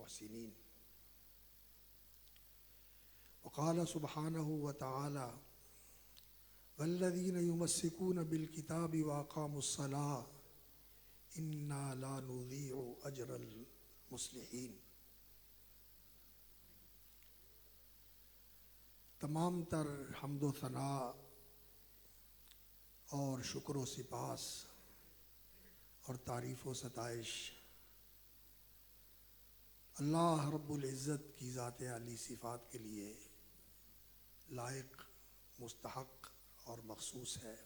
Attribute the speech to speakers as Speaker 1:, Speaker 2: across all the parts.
Speaker 1: المحسنین۔ وقال سبحانہ وتعالی والذین یمسکون بالکتاب واقاموا الصلاة انا لا نضیع اجر المصلحین۔ تمام تر حمد و ثناء اور شکر و سپاس اور تعریف و ستائش اللہ رب العزت کی ذات عالی صفات کے لیے لائق، مستحق اور مخصوص ہے۔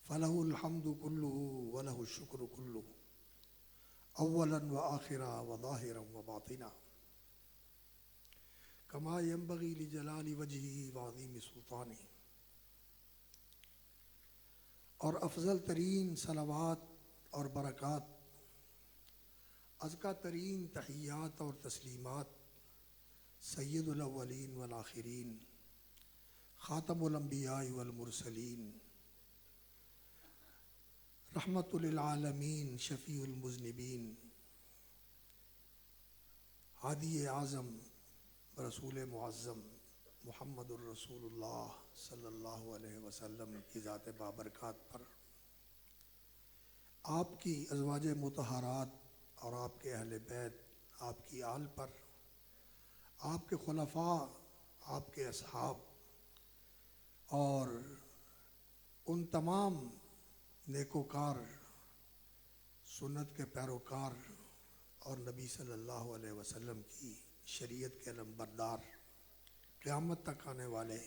Speaker 1: فَلَهُ الْحَمْدُ كُلُّهُ وَلَهُ الشُّكْرُ كُلُّهُ أَوَّلًا وَآخِرًا وَظَاهِرًا وَبَاطِنًا كَمَا يَنبَغِي لِجَلَالِ وَجْهِهِ وَعَظِيمِ سُلْطَانِهِ۔ اور افضل ترین صلوات اور برکات، ازکیٰ ترین تحیات اور تسلیمات سید الاولین والآخرین، خاتم الانبیاء والمرسلین، رحمت للعالمین، شفیع المذنبین، ہادی اعظم رسول معظم محمد الرسول اللہ صلی اللہ علیہ وسلم کی ذات بابرکات پر، آپ کی ازواج مطہرات اور آپ کے اہل بیت، آپ کی آل پر، آپ کے خلفاء، آپ کے اصحاب اور ان تمام نیکوکار، سنت کے پیروکار اور نبی صلی اللہ علیہ وسلم کی شریعت کے علمبردار، قیامت تک آنے والے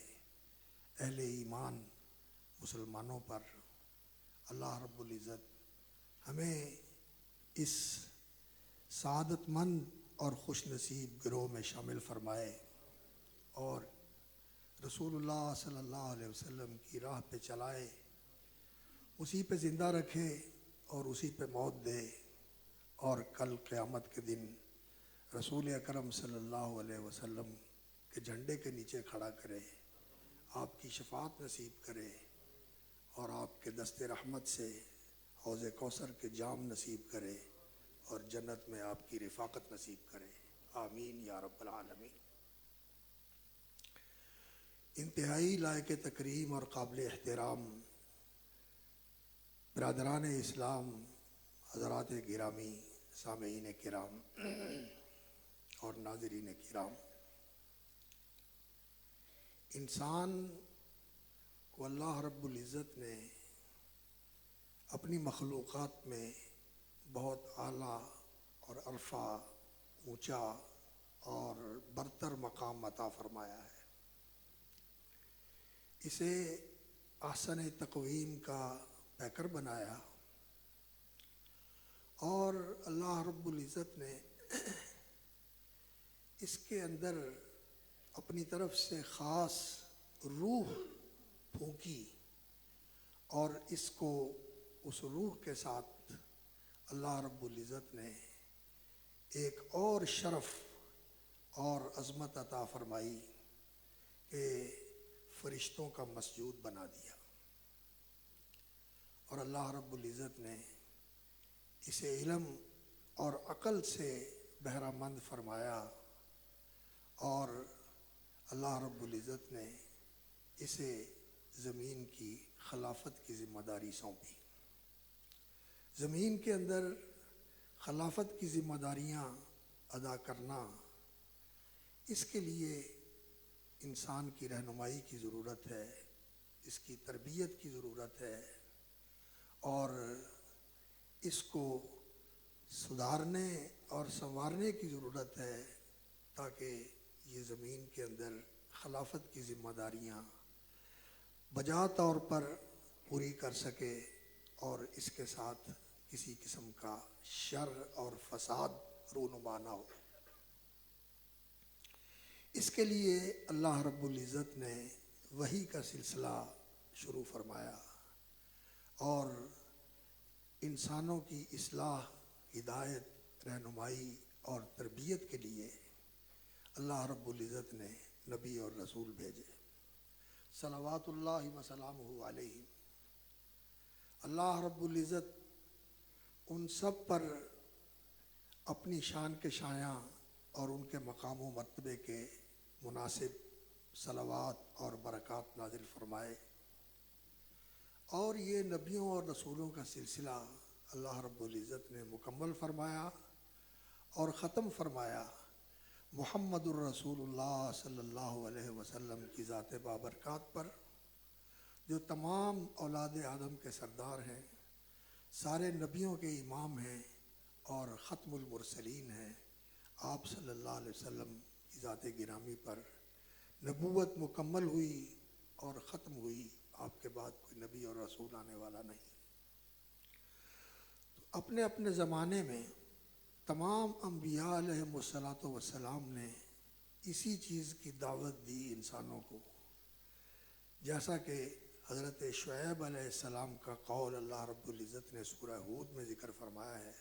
Speaker 1: اہل ایمان مسلمانوں پر اللہ رب العزت ہمیں اس سعادت مند اور خوش نصیب گروہ میں شامل فرمائے اور رسول اللہ صلی اللہ علیہ وسلم کی راہ پہ چلائے، اسی پہ زندہ رکھے اور اسی پہ موت دے، اور کل قیامت کے دن رسول اکرم صلی اللہ علیہ وسلم کے جھنڈے کے نیچے کھڑا کرے، آپ کی شفاعت نصیب کرے اور آپ کے دست رحمت سے حوض کوثر کے جام نصیب کرے اور جنت میں آپ کی رفاقت نصیب کرے، آمین یا رب العالمین۔ انتہائی لائق تکریم اور قابل احترام برادران اسلام، حضرات گرامی، سامعین کرام اور ناظرین کرام، انسان کو اللہ رب العزت نے اپنی مخلوقات میں بہت اعلیٰ اور عرفہ، اونچا اور برتر مقام عطا فرمایا ہے۔ اسے احسن تقویم کا پیکر بنایا اور اللہ رب العزت نے اس کے اندر اپنی طرف سے خاص روح پھونکی اور اس کو، اس روح کے ساتھ اللہ رب العزت نے ایک اور شرف اور عظمت عطا فرمائی کہ فرشتوں کا مسجود بنا دیا، اور اللہ رب العزت نے اسے علم اور عقل سے بہرہ مند فرمایا، اور اللہ رب العزت نے اسے زمین کی خلافت کی ذمہ داری سونپی۔ زمین کے اندر خلافت کی ذمہ داریاں ادا کرنا، اس کے لیے انسان کی رہنمائی کی ضرورت ہے، اس کی تربیت کی ضرورت ہے، اور اس کو سدھارنے اور سنوارنے کی ضرورت ہے تاکہ یہ زمین کے اندر خلافت کی ذمہ داریاں بجا طور پر پوری کر سکے اور اس کے ساتھ کسی قسم کا شر اور فساد رونما نہ ہو۔ اس کے لیے اللہ رب العزت نے وحی کا سلسلہ شروع فرمایا اور انسانوں کی اصلاح، ہدایت، رہنمائی اور تربیت کے لیے اللہ رب العزت نے نبی اور رسول بھیجے، صلوات اللہ وسلامہ علیہ۔ اللہ رب العزت ان سب پر اپنی شان کے شایاں اور ان کے مقام و مرتبے کے مناسب صلوات اور برکات نازل فرمائے، اور یہ نبیوں اور رسولوں کا سلسلہ اللہ رب العزت نے مکمل فرمایا اور ختم فرمایا محمد الرسول اللہ صلی اللہ علیہ وسلم کی ذات بابرکات پر، جو تمام اولاد آدم کے سردار ہیں، سارے نبیوں کے امام ہیں اور ختم المرسلین ہیں۔ آپ صلی اللہ علیہ وسلم کی ذات گرامی پر نبوت مکمل ہوئی اور ختم ہوئی، آپ کے بعد کوئی نبی اور رسول آنے والا نہیں۔ تو اپنے اپنے زمانے میں تمام انبیاء علیہم الصلاۃ والسلام نے اسی چیز کی دعوت دی انسانوں کو، جیسا کہ حضرت شعیب علیہ السلام کا قول اللہ رب العزت نے سورہ ہود میں ذکر فرمایا ہے،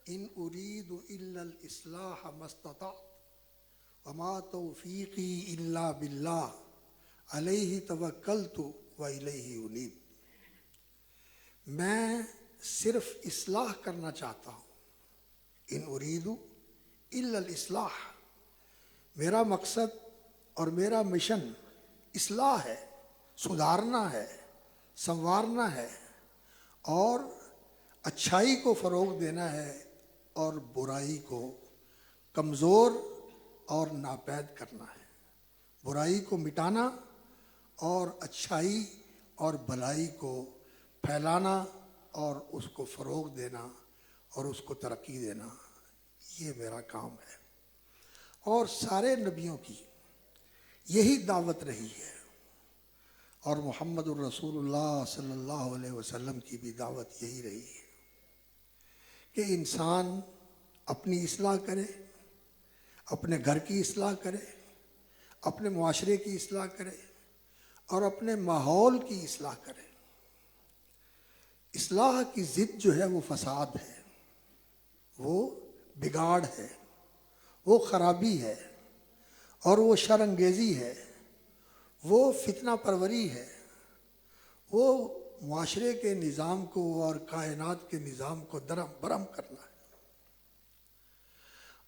Speaker 1: ان اريد الا الاصلاح ما استطعت وما توفیقی الا باللہ علیہ توکلت والیہ انیب۔ میں صرف اصلاح کرنا چاہتا ہوں، ان اريد الا الاصلاح، میرا مقصد اور میرا مشن اصلاح ہے، سدھارنا ہے، سنوارنا ہے، اور اچھائی کو فروغ دینا ہے اور برائی کو کمزور اور ناپید کرنا ہے، برائی کو مٹانا اور اچھائی اور بھلائی کو پھیلانا اور اس کو فروغ دینا اور اس کو ترقی دینا، یہ میرا کام ہے۔ اور سارے نبیوں کی یہی دعوت رہی ہے، اور محمد الرسول اللہ صلی اللہ علیہ وسلم کی بھی دعوت یہی رہی ہے کہ انسان اپنی اصلاح کرے، اپنے گھر کی اصلاح کرے، اپنے معاشرے کی اصلاح کرے اور اپنے ماحول کی اصلاح کرے۔ اصلاح کی ضد جو ہے وہ فساد ہے، وہ بگاڑ ہے، وہ خرابی ہے، اور وہ شر انگیزی ہے، وہ فتنہ پروری ہے، وہ معاشرے کے نظام کو اور کائنات کے نظام کو درہم برہم کرنا ہے۔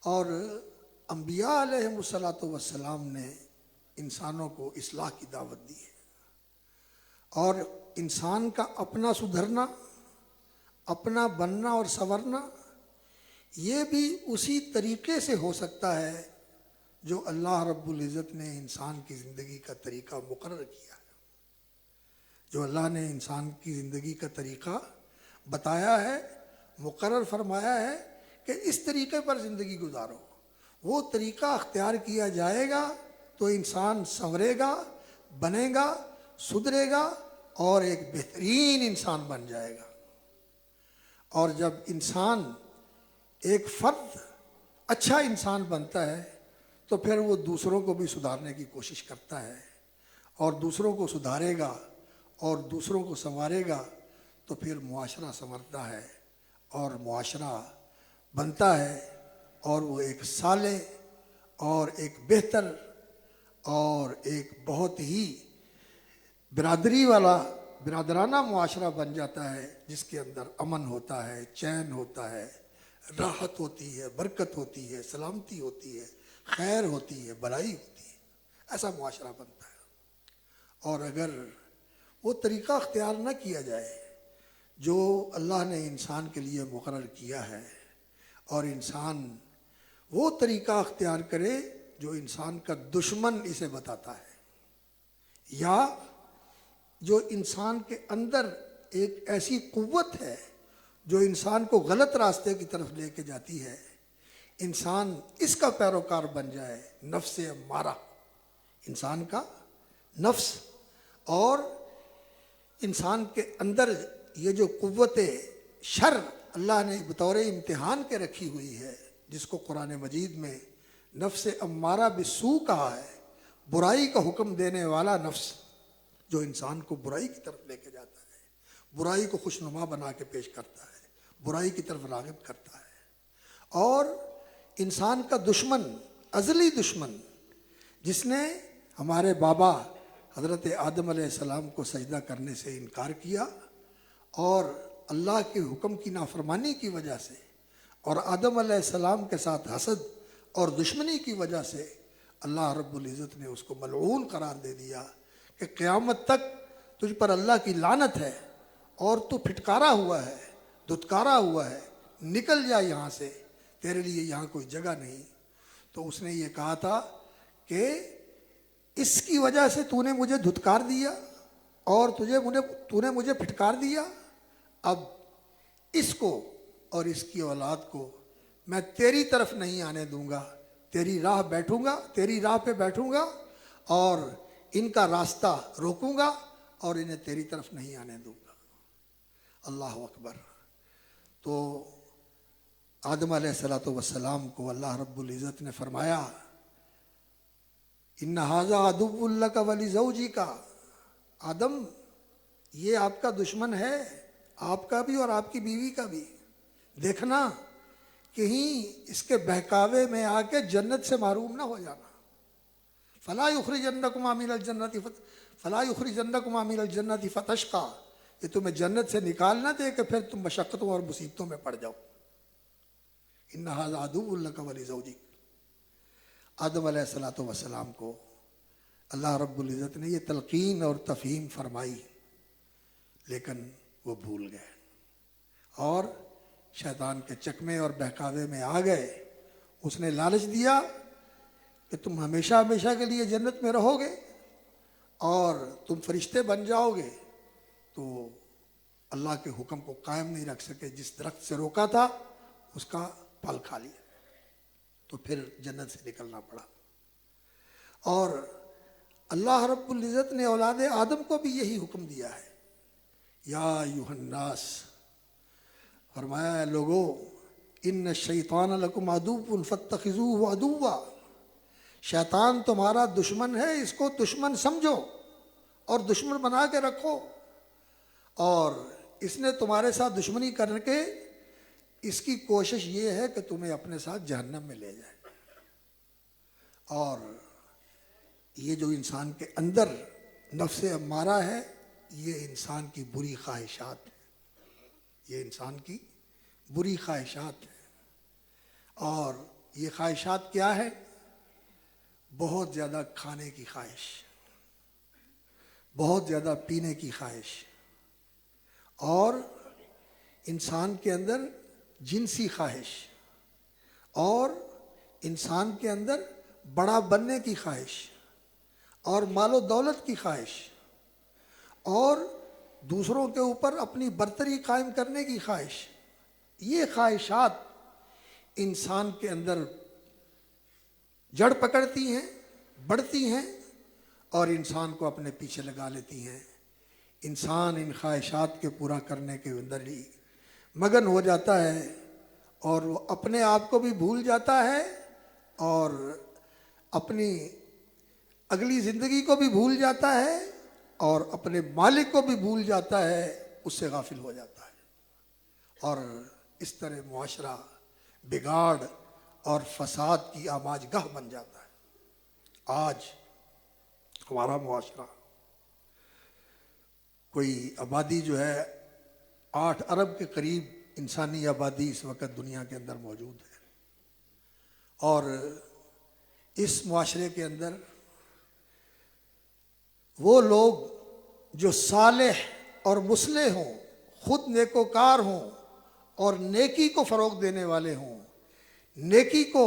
Speaker 1: اور انبیاء علیہم الصلاۃ والسلام نے انسانوں کو اصلاح کی دعوت دی ہے، اور انسان کا اپنا سدھرنا، اپنا بننا اور سنورنا، یہ بھی اسی طریقے سے ہو سکتا ہے جو اللہ رب العزت نے انسان کی زندگی کا طریقہ مقرر کیا ہے۔ جو اللہ نے انسان کی زندگی کا طریقہ بتایا ہے، مقرر فرمایا ہے کہ اس طریقے پر زندگی گزارو، وہ طریقہ اختیار کیا جائے گا تو انسان سنورے گا، بنے گا، سدھرے گا اور ایک بہترین انسان بن جائے گا۔ اور جب انسان، ایک فرد اچھا انسان بنتا ہے تو پھر وہ دوسروں کو بھی سدھارنے کی کوشش کرتا ہے، اور دوسروں کو سدھارے گا اور دوسروں کو سنوارے گا تو پھر معاشرہ سنورتا ہے اور معاشرہ بنتا ہے، اور وہ ایک صالح اور ایک بہتر اور ایک بہت ہی برادری والا، برادرانہ معاشرہ بن جاتا ہے، جس کے اندر امن ہوتا ہے، چین ہوتا ہے، راحت ہوتی ہے، برکت ہوتی ہے، سلامتی ہوتی ہے، خیر ہوتی ہے، بھلائی ہوتی ہے۔ ایسا معاشرہ بنتا ہے۔ اور اگر وہ طریقہ اختیار نہ کیا جائے جو اللہ نے انسان کے لیے مقرر کیا ہے، اور انسان وہ طریقہ اختیار کرے جو انسان کا دشمن اسے بتاتا ہے، یا جو انسان کے اندر ایک ایسی قوت ہے جو انسان کو غلط راستے کی طرف لے کے جاتی ہے، انسان اس کا پیروکار بن جائے، نفس امارہ، انسان کا نفس، اور انسان کے اندر یہ جو قوت شر اللہ نے بطور امتحان کے رکھی ہوئی ہے، جس کو قرآن مجید میں نفس امارہ بالسوء کہا ہے، برائی کا حکم دینے والا نفس، جو انسان کو برائی کی طرف لے کے جاتا ہے، برائی کو خوشنما بنا کے پیش کرتا ہے، برائی کی طرف راغب کرتا ہے۔ اور انسان کا دشمن، ازلی دشمن، جس نے ہمارے بابا حضرت آدم علیہ السلام کو سجدہ کرنے سے انکار کیا، اور اللہ کے حکم کی نافرمانی کی وجہ سے اور آدم علیہ السلام کے ساتھ حسد اور دشمنی کی وجہ سے اللہ رب العزت نے اس کو ملعون قرار دے دیا کہ قیامت تک تجھ پر اللہ کی لعنت ہے اور تو پھٹکارا ہوا ہے، دھتکارا ہوا ہے، نکل جا یہاں سے، تیرے لیے یہاں کوئی جگہ نہیں۔ تو اس نے یہ کہا تھا کہ اس کی وجہ سے تو نے مجھے دھتکار دیا اور تو نے مجھے پھٹکار دیا، اب اس کو اور اس کی اولاد کو میں تیری طرف نہیں آنے دوں گا، تیری راہ پہ بیٹھوں گا اور ان کا راستہ روکوں گا اور انہیں تیری طرف نہیں آنے دوں گا۔ اللہ اکبر۔ تو آدم علیہ السلام کو اللہ رب العزت نے فرمایا ان ھذا عدو لک ولزوجک، آدم یہ آپ کا دشمن ہے، آپ کا بھی اور آپ کی بیوی کا بھی، دیکھنا کہیں اس کے بہکاوے میں آ کے جنت سے محروم نہ ہو جانا۔ فلا یخرجنکما من الجنۃ فتشقی، یہ تمہیں جنت سے نکال نہ دے کہ پھر تم مشقتوں اور مصیبتوں میں پڑ جاؤ۔ ان ھذا عدو لک ولزوجک۔ آدم علیہ السلام کو اللہ رب العزت نے یہ تلقین اور تفہیم فرمائی، لیکن وہ بھول گئے اور شیطان کے چکمے اور بہکاوے میں آ گئے۔ اس نے لالچ دیا کہ تم ہمیشہ ہمیشہ کے لیے جنت میں رہو گے اور تم فرشتے بن جاؤ گے، تو اللہ کے حکم کو قائم نہیں رکھ سکے، جس درخت سے روکا تھا اس کا پھل کھا لیا، تو پھر جنت سے نکلنا پڑا۔ اور اللہ رب العزت نے اولاد آدم کو بھی یہی حکم دیا ہے، یا ایھا الناس، فرمایا ہے لوگو ان الشیطان لکم عدو فاتخذوہ عدوا، شیطان تمہارا دشمن ہے، اس کو دشمن سمجھو اور دشمن بنا کے رکھو، اور اس نے تمہارے ساتھ دشمنی کر کے اس کی کوشش یہ ہے کہ تمہیں اپنے ساتھ جہنم میں لے جائے۔ اور یہ جو انسان کے اندر نفس امارہ ہے، یہ انسان کی بری خواہشات ہیں، یہ انسان کی بری خواہشات ہیں۔ اور یہ خواہشات کیا ہے؟ بہت زیادہ کھانے کی خواہش، بہت زیادہ پینے کی خواہش، اور انسان کے اندر جنسی خواہش، اور انسان کے اندر بڑا بننے کی خواہش، اور مال و دولت کی خواہش، اور دوسروں کے اوپر اپنی برتری قائم کرنے کی خواہش۔ یہ خواہشات انسان کے اندر جڑ پکڑتی ہیں، بڑھتی ہیں اور انسان کو اپنے پیچھے لگا لیتی ہیں۔ انسان ان خواہشات کے پورا کرنے کے اندر ہی مگن ہو جاتا ہے اور وہ اپنے آپ کو بھی بھول جاتا ہے اور اپنی اگلی زندگی کو بھی بھول جاتا ہے اور اپنے مالک کو بھی بھول جاتا ہے، اس سے غافل ہو جاتا ہے، اور اس طرح معاشرہ بگاڑ اور فساد کی آماج گاہ بن جاتا ہے۔ آج ہمارا معاشرہ، کوئی آبادی جو ہے 8 ارب کے قریب انسانی آبادی اس وقت دنیا کے اندر موجود ہے، اور اس معاشرے کے اندر وہ لوگ جو صالح اور مصلح ہوں، خود نیکوکار ہوں اور نیکی کو فروغ دینے والے ہوں، نیکی کو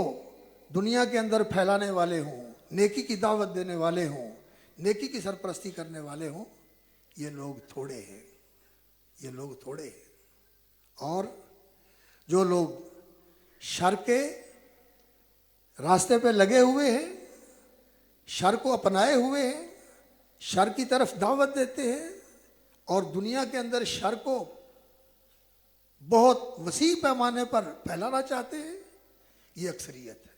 Speaker 1: دنیا کے اندر پھیلانے والے ہوں، نیکی کی دعوت دینے والے ہوں، نیکی کی سرپرستی کرنے والے ہوں، یہ لوگ تھوڑے ہیں، یہ لوگ تھوڑے ہیں۔ اور جو لوگ شر کے راستے پہ لگے ہوئے ہیں، شر کو اپنائے ہوئے ہیں، شر کی طرف دعوت دیتے ہیں اور دنیا کے اندر شر کو بہت وسیع پیمانے پر پھیلانا چاہتے ہیں، یہ اکثریت ہے،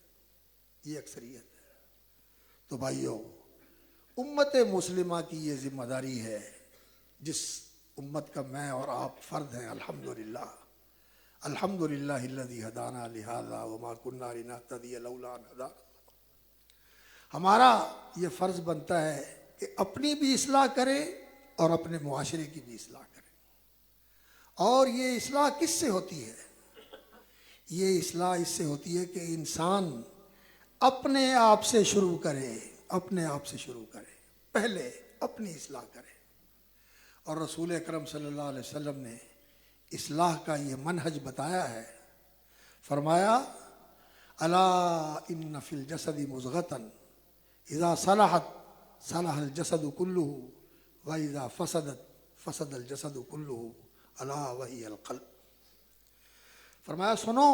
Speaker 1: یہ اکثریت ہے۔ تو بھائیو، امت مسلمہ کی یہ ذمہ داری ہے، جس امت کا میں اور آپ فرد ہیں۔ الحمدللہ، الحمدللہ الذی ہدانا لہذا وما کنا لنہتدی لولا ان ہدانا۔ ہمارا یہ فرض بنتا ہے کہ اپنی بھی اصلاح کرے اور اپنے معاشرے کی بھی اصلاح کرے۔ اور یہ اصلاح کس سے ہوتی ہے؟ یہ اصلاح اس سے ہوتی ہے کہ انسان اپنے آپ سے شروع کرے، اپنے آپ سے شروع کرے، پہلے اپنی اصلاح کرے۔ اور رسول اکرم صلی اللہ علیہ وسلم نے اصلاح کا یہ منہج بتایا ہے، فرمایا الا ان فی الجسد مضغۃ اذا صلحت صلح الجسد کلہ واذا فسدت فسد الجسد کلہ الا وہی القلب۔ فرمایا سنو،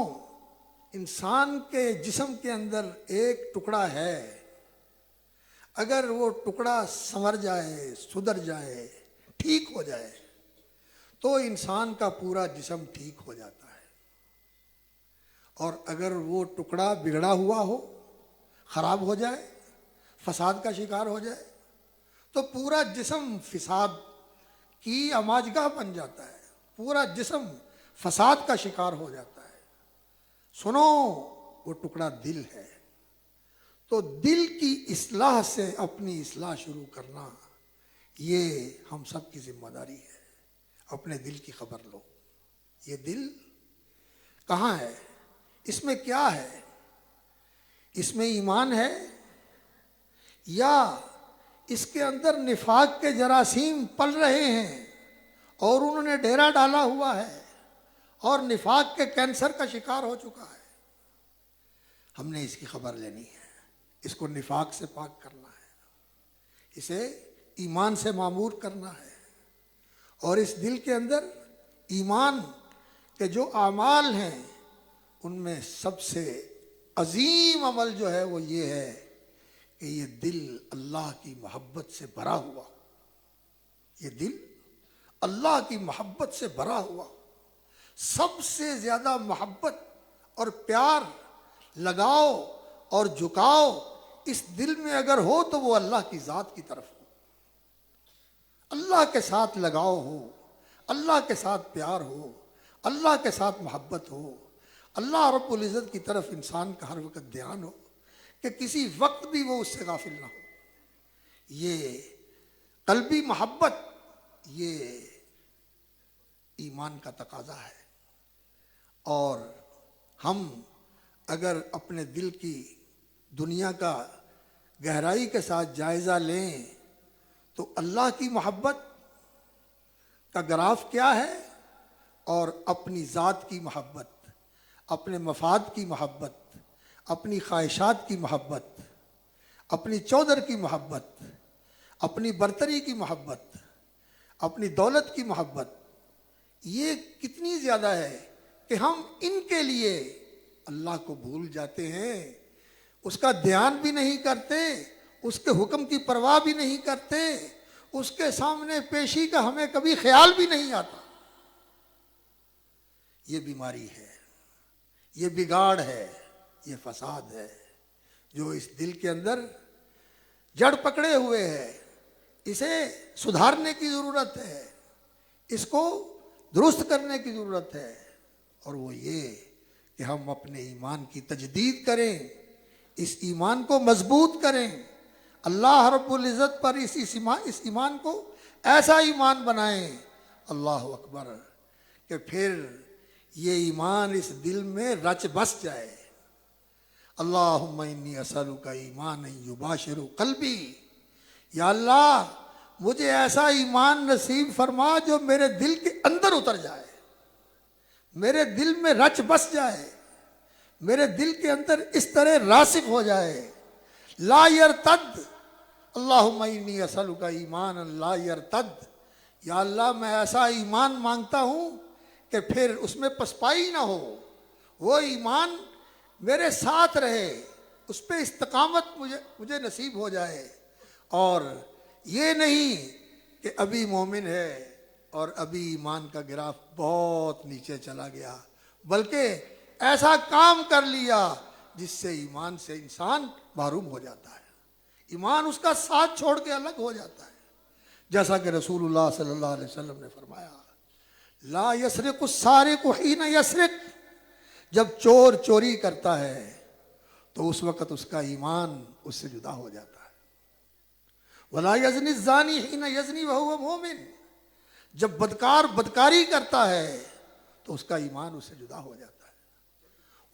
Speaker 1: انسان کے جسم کے اندر ایک ٹکڑا ہے، اگر وہ ٹکڑا سنور جائے، سدھر جائے، ٹھیک ہو جائے تو انسان کا پورا جسم ٹھیک ہو جاتا ہے، اور اگر وہ ٹکڑا بگڑا ہوا ہو، خراب ہو جائے، فساد کا شکار ہو جائے تو پورا جسم فساد کی اماجگاہ بن جاتا ہے، پورا جسم فساد کا شکار ہو جاتا ہے۔ سنو، وہ ٹکڑا دل ہے، تو دل کی اصلاح سے اپنی اصلاح شروع کرنا یہ ہم سب کی ذمہ داری ہے۔ اپنے دل کی خبر لو، یہ دل کہاں ہے، اس میں کیا ہے، اس میں ایمان ہے یا اس کے اندر نفاق کے جراثیم پل رہے ہیں اور انہوں نے ڈیرا ڈالا ہوا ہے اور نفاق کے کینسر کا شکار ہو چکا ہے۔ ہم نے اس کی خبر لینی ہے، اس کو نفاق سے پاک کرنا ہے، اسے ایمان سے معمور کرنا ہے، اور اس دل کے اندر ایمان کے جو اعمال ہیں ان میں سب سے عظیم عمل جو ہے وہ یہ ہے کہ یہ دل اللہ کی محبت سے بھرا ہوا، یہ دل اللہ کی محبت سے بھرا ہوا، سب سے زیادہ محبت اور پیار، لگاؤ اور جھکاؤ اس دل میں اگر ہو تو وہ اللہ کی ذات کی طرف ہو، اللہ کے ساتھ لگاؤ ہو، اللہ کے ساتھ پیار ہو، اللہ کے ساتھ محبت ہو، اللہ رب العزت کی طرف انسان کا ہر وقت دھیان ہو کہ کسی وقت بھی وہ اس سے غافل نہ ہو۔ یہ قلبی محبت یہ ایمان کا تقاضا ہے، اور ہم اگر اپنے دل کی دنیا کا گہرائی کے ساتھ جائزہ لیں تو اللہ کی محبت کا گراف کیا ہے، اور اپنی ذات کی محبت، اپنے مفاد کی محبت، اپنی خواہشات کی محبت، اپنی چودر کی محبت، اپنی برتری کی محبت، اپنی دولت کی محبت، یہ کتنی زیادہ ہے کہ ہم ان کے لیے اللہ کو بھول جاتے ہیں، اس کا دھیان بھی نہیں کرتے، اس کے حکم کی پرواہ بھی نہیں کرتے، اس کے سامنے پیشی کا ہمیں کبھی خیال بھی نہیں آتا۔ یہ بیماری ہے، یہ بگاڑ ہے، یہ فساد ہے جو اس دل کے اندر جڑ پکڑے ہوئے ہے۔ اسے سدھارنے کی ضرورت ہے، اس کو درست کرنے کی ضرورت ہے، اور وہ یہ کہ ہم اپنے ایمان کی تجدید کریں، اس ایمان کو مضبوط کریں، اللہ رب العزت پر اس ایمان کو ایسا ایمان بنائیں، اللہ اکبر، کہ پھر یہ ایمان اس دل میں رچ بس جائے۔ اللہم انی اسألک ایمانا یباشر قلبی، یا اللہ مجھے ایسا ایمان نصیب فرما جو میرے دل کے اندر اتر جائے، میرے دل میں رچ بس جائے، میرے دل کے اندر اس طرح راسخ ہو جائے، لا یرتد۔ اللہم انی اسألک ایمانا لا یرتد، یا اللہ میں ایسا ایمان مانگتا ہوں کہ پھر اس میں پسپائی نہ ہو، وہ ایمان میرے ساتھ رہے، اس پہ استقامت مجھے نصیب ہو جائے، اور یہ نہیں کہ ابھی مومن ہے اور ابھی ایمان کا گراف بہت نیچے چلا گیا، بلکہ ایسا کام کر لیا جس سے ایمان سے انسان محروم ہو جاتا ہے، ایمان اس کا ساتھ چھوڑ کے الگ ہو جاتا ہے۔ جیسا کہ رسول اللہ صلی اللہ علیہ وسلم نے فرمایا، لا یسرق السارق حین یسرق، جب چور چوری کرتا ہے تو اس وقت اس کا ایمان اس سے جدا ہو جاتا ہے۔ ولا یزنی الزانی حین یزنی وہو مومن، جب بدکار بدکاری کرتا ہے تو اس کا ایمان اس سے جدا ہو جاتا ہے۔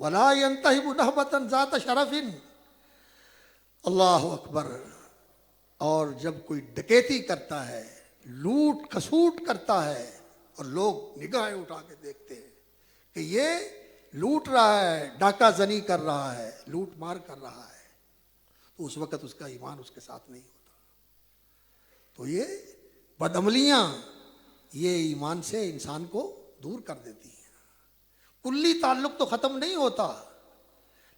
Speaker 1: ولا ينتهب نهبة ذات شرف. اللہ اکبر. اور جب کوئی ڈکیتی کرتا ہے، لوٹ کھسوٹ کرتا ہے، اور لوگ نگاہیں اٹھا کے دیکھتے ہیں کہ یہ لوٹ رہا ہے، ڈاکہ زنی کر رہا ہے، لوٹ مار کر رہا ہے، تو اس وقت اس کا ایمان اس کے ساتھ نہیں ہوتا. تو یہ بدعملیاں یہ ایمان سے انسان کو دور کر دیتی ہیں. کلی تعلق تو ختم نہیں ہوتا،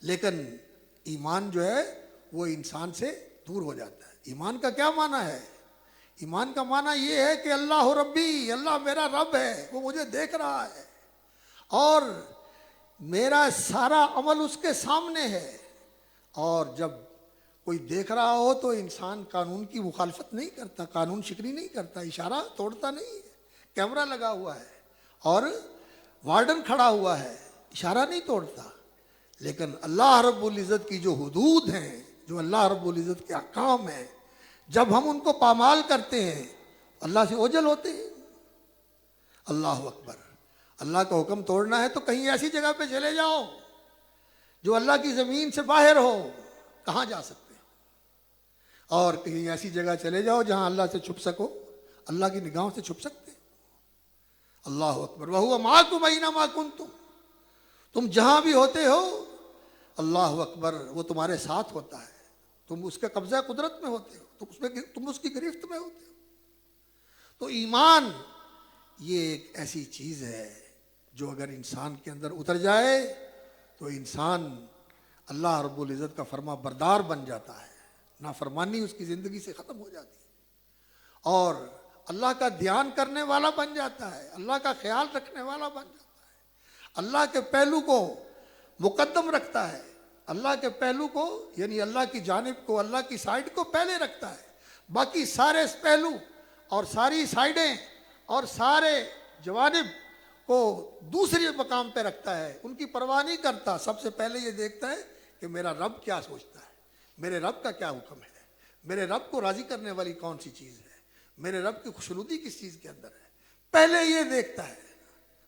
Speaker 1: لیکن ایمان جو ہے وہ انسان سے دور ہو جاتا ہے. ایمان کا کیا معنی ہے؟ ایمان کا معنی یہ ہے کہ اللہ ربی، اللہ میرا رب ہے، وہ مجھے دیکھ رہا ہے اور میرا سارا عمل اس کے سامنے ہے. اور جب کوئی دیکھ رہا ہو تو انسان قانون کی مخالفت نہیں کرتا، قانون شکنی نہیں کرتا، اشارہ توڑتا نہیں ہے. کیمرہ لگا ہوا ہے اور وارڈن کھڑا ہوا ہے، اشارہ نہیں توڑتا. لیکن اللہ رب العزت کی جو حدود ہیں، جو اللہ رب العزت کے احکام ہیں، جب ہم ان کو پامال کرتے ہیں اللہ سے اوجھل ہوتے ہیں. اللہ اکبر. اللہ کا حکم توڑنا ہے تو کہیں ایسی جگہ پہ چلے جاؤ جو اللہ کی زمین سے باہر ہو. کہاں جا سکتے ہیں؟ اور کہیں ایسی جگہ چلے جاؤ جہاں اللہ سے چھپ سکو، اللہ کی نگاہوں سے چھپ سکتے. اللہ اکبر. وَهُوَ مَعَكُمْ أَيْنَمَا كُنْتُمْ. تم جہاں بھی ہوتے ہو، اللہ اکبر، وہ تمہارے ساتھ ہوتا ہے. تم اس کے قبضہ قدرت میں ہوتے ہو، تم اس کی گرفت میں ہوتے ہو. تو ایمان یہ ایک ایسی چیز ہے جو اگر انسان کے اندر اتر جائے تو انسان اللہ رب العزت کا فرما بردار بن جاتا ہے. نافرمانی اس کی زندگی سے ختم ہو جاتی ہے اور اللہ کا دھیان کرنے والا بن جاتا ہے، اللہ کا خیال رکھنے والا بن جاتا ہے، اللہ کے پہلو کو مقدم رکھتا ہے، اللہ کے پہلو کو یعنی اللہ کی جانب کو، اللہ کی سائڈ کو پہلے رکھتا ہے. باقی سارے پہلو اور ساری سائڈیں اور سارے جوانب کو دوسرے مقام پہ رکھتا ہے، ان کی پرواہ نہیں کرتا. سب سے پہلے یہ دیکھتا ہے کہ میرا رب کیا سوچتا ہے، میرے رب کا کیا حکم ہے، میرے رب کو راضی کرنے والی کون سی چیز ہے، میرے رب کی خوشنودی کس چیز کے اندر ہے، پہلے یہ دیکھتا ہے.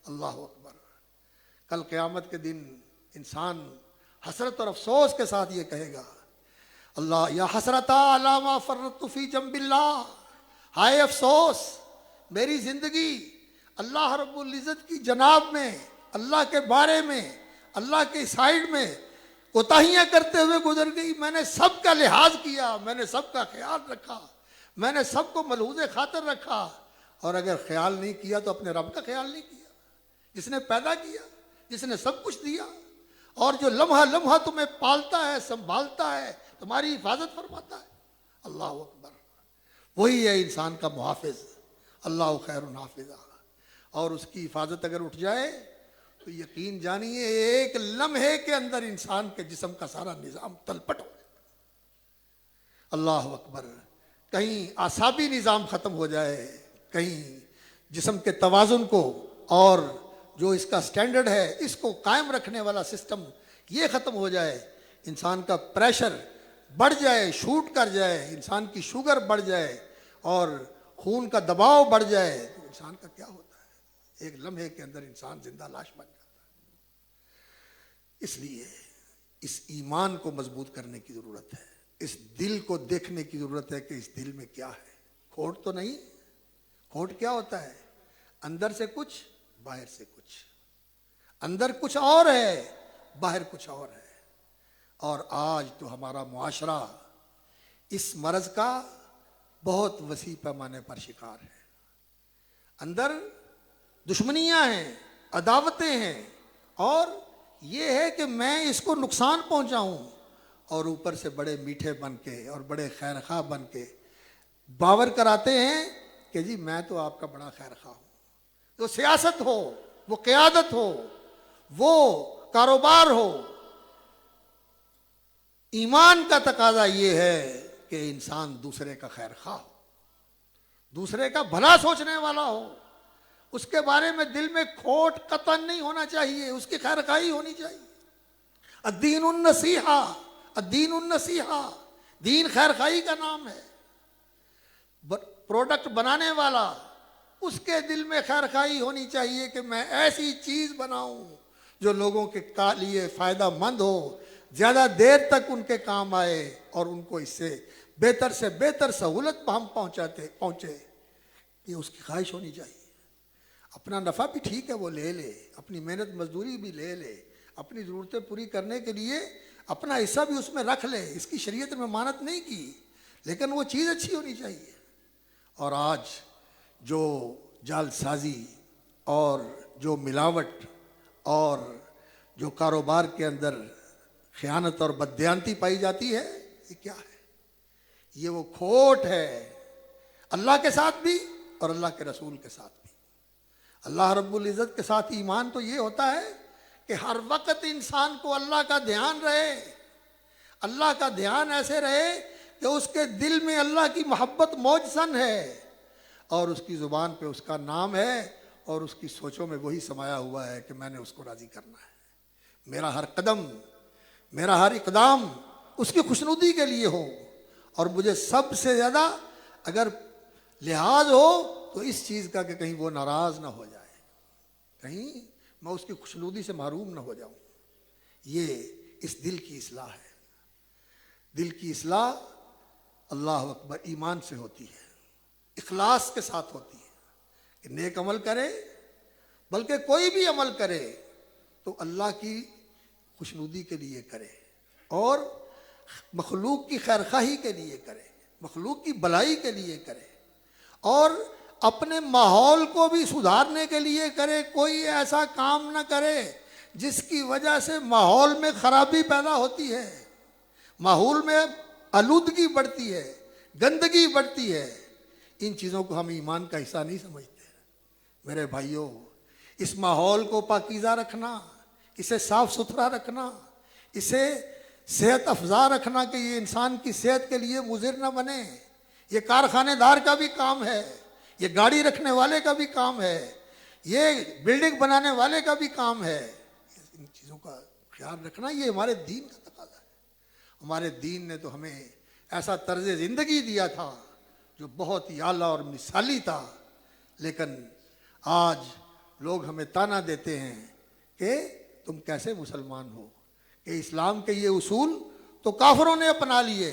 Speaker 1: اللہ اکبر. کل قیامت کے دن انسان حسرت اور افسوس کے ساتھ یہ کہے گا، اللہ یا حسرتا علی ما فرطت فی جنب اللہ. ہائے افسوس میری زندگی اللہ رب العزت کی جناب میں، اللہ کے بارے میں، اللہ کے سائڈ میں کوتاہیاں کرتے ہوئے گزر گئی. میں نے سب کا لحاظ کیا، میں نے سب کا خیال رکھا، میں نے سب کو ملحوظ خاطر رکھا، اور اگر خیال نہیں کیا تو اپنے رب کا خیال نہیں کیا، جس نے پیدا کیا، جس نے سب کچھ دیا، اور جو لمحہ لمحہ تمہیں پالتا ہے، سنبھالتا ہے، تمہاری حفاظت فرماتا ہے. اللہ اکبر. وہی ہے انسان کا محافظ. اللہ خیر الحافظ. اور اس کی حفاظت اگر اٹھ جائے تو یقین جانیے ایک لمحے کے اندر انسان کے جسم کا سارا نظام تلپٹ ہو جائے. اللہ اکبر. کہیں اعصابی نظام ختم ہو جائے، کہیں جسم کے توازن کو اور جو اس کا سٹینڈرڈ ہے اس کو قائم رکھنے والا سسٹم یہ ختم ہو جائے، انسان کا پریشر بڑھ جائے، شوٹ کر جائے، انسان کی شوگر بڑھ جائے اور خون کا دباؤ بڑھ جائے، تو انسان کا کیا ہوتا ہے؟ ایک لمحے کے اندر انسان زندہ لاش بن جاتا ہے. اس لیے اس ایمان کو مضبوط کرنے کی ضرورت ہے، اس دل کو دیکھنے کی ضرورت ہے کہ اس دل میں کیا ہے. کھوٹ تو نہیں. کھوٹ کیا ہوتا ہے؟ اندر سے کچھ، باہر سے کچھ. اندر کچھ اور ہے، باہر کچھ اور ہے. اور آج تو ہمارا معاشرہ اس مرض کا بہت وسیع پیمانے پر شکار ہے. اندر دشمنیاں ہیں، عداوتیں ہیں، اور یہ ہے کہ میں اس کو نقصان پہنچاؤں، اور اوپر سے بڑے میٹھے بن کے اور بڑے خیر خواہ بن کے باور کراتے ہیں کہ جی میں تو آپ کا بڑا خیر خواہ ہوں. وہ سیاست ہو، وہ قیادت ہو، وہ کاروبار ہو، ایمان کا تقاضا یہ ہے کہ انسان دوسرے کا خیر خواہ ہو، دوسرے کا بھلا سوچنے والا ہو. اس کے بارے میں دل میں کھوٹ قطعاً نہیں ہونا چاہیے، اس کی خیر خواہی ہونی چاہیے. الدین النصیحہ، الدین النصیحہ، دین خیر خواہی کا نام ہے. پروڈکٹ بنانے والا اس کے دل میں خیر خواہی ہونی چاہیے کہ میں ایسی چیز بناؤں جو لوگوں کے لیے فائدہ مند ہو، زیادہ دیر تک ان کے کام آئے اور ان کو اس سے بہتر سہولت ہم پہنچے، یہ اس کی خواہش ہونی چاہیے۔ اپنا نفع بھی ٹھیک ہے وہ لے لے، اپنی محنت مزدوری بھی لے لے، اپنی ضرورتیں پوری کرنے کے لیے اپنا حصہ بھی اس میں رکھ لے، اس کی شریعت میں ممانعت نہیں کی، لیکن وہ چیز اچھی ہونی چاہیے۔ اور آج جو جال سازی اور جو ملاوٹ اور جو کاروبار کے اندر خیانت اور بددیانتی پائی جاتی ہے، یہ کیا ہے؟ یہ وہ کھوٹ ہے اللہ کے ساتھ بھی اور اللہ کے رسول کے ساتھ بھی۔ اللہ رب العزت کے ساتھ ایمان تو یہ ہوتا ہے کہ ہر وقت انسان کو اللہ کا دھیان رہے، اللہ کا دھیان ایسے رہے کہ اس کے دل میں اللہ کی محبت موجزن ہے اور اس کی زبان پہ اس کا نام ہے اور اس کی سوچوں میں وہی سمایا ہوا ہے کہ میں نے اس کو راضی کرنا ہے، میرا ہر قدم، میرا ہر اقدام اس کی خوشنودی کے لیے ہو، اور مجھے سب سے زیادہ اگر لحاظ ہو تو اس چیز کا کہ کہیں وہ ناراض نہ ہو جائے، کہیں میں اس کی خوشنودی سے محروم نہ ہو جاؤں۔ یہ اس دل کی اصلاح ہے۔ دل کی اصلاح اللہ اکبر ایمان سے ہوتی ہے، اخلاص کے ساتھ ہوتی ہے کہ نیک عمل کرے، بلکہ کوئی بھی عمل کرے تو اللہ کی خوشنودی کے لیے کرے اور مخلوق کی خیرخواہی کے لیے کرے، مخلوق کی بھلائی کے لیے کرے، اور اپنے ماحول کو بھی سدھارنے کے لیے کرے۔ کوئی ایسا کام نہ کرے جس کی وجہ سے ماحول میں خرابی پیدا ہوتی ہے، ماحول میں آلودگی بڑھتی ہے، گندگی بڑھتی ہے۔ ان چیزوں کو ہم ایمان کا حصہ نہیں سمجھتے۔ میرے بھائیوں، اس ماحول کو پاکیزہ رکھنا، اسے صاف ستھرا رکھنا، اسے صحت افزا رکھنا کہ یہ انسان کی صحت کے لیے مضر نہ بنے، یہ کارخانے دار کا بھی کام ہے، یہ گاڑی رکھنے والے کا بھی کام ہے، یہ بلڈنگ بنانے والے کا بھی کام ہے۔ ان چیزوں کا خیال رکھنا یہ ہمارے دین کا تقاضا ہے۔ ہمارے دین نے تو ہمیں ایسا طرز زندگی دیا تھا جو بہت ہی اعلیٰ اور مثالی تھا، لیکن آج لوگ ہمیں طعنہ دیتے ہیں کہ تم کیسے مسلمان ہو، کہ اسلام کے یہ اصول تو کافروں نے اپنا لیے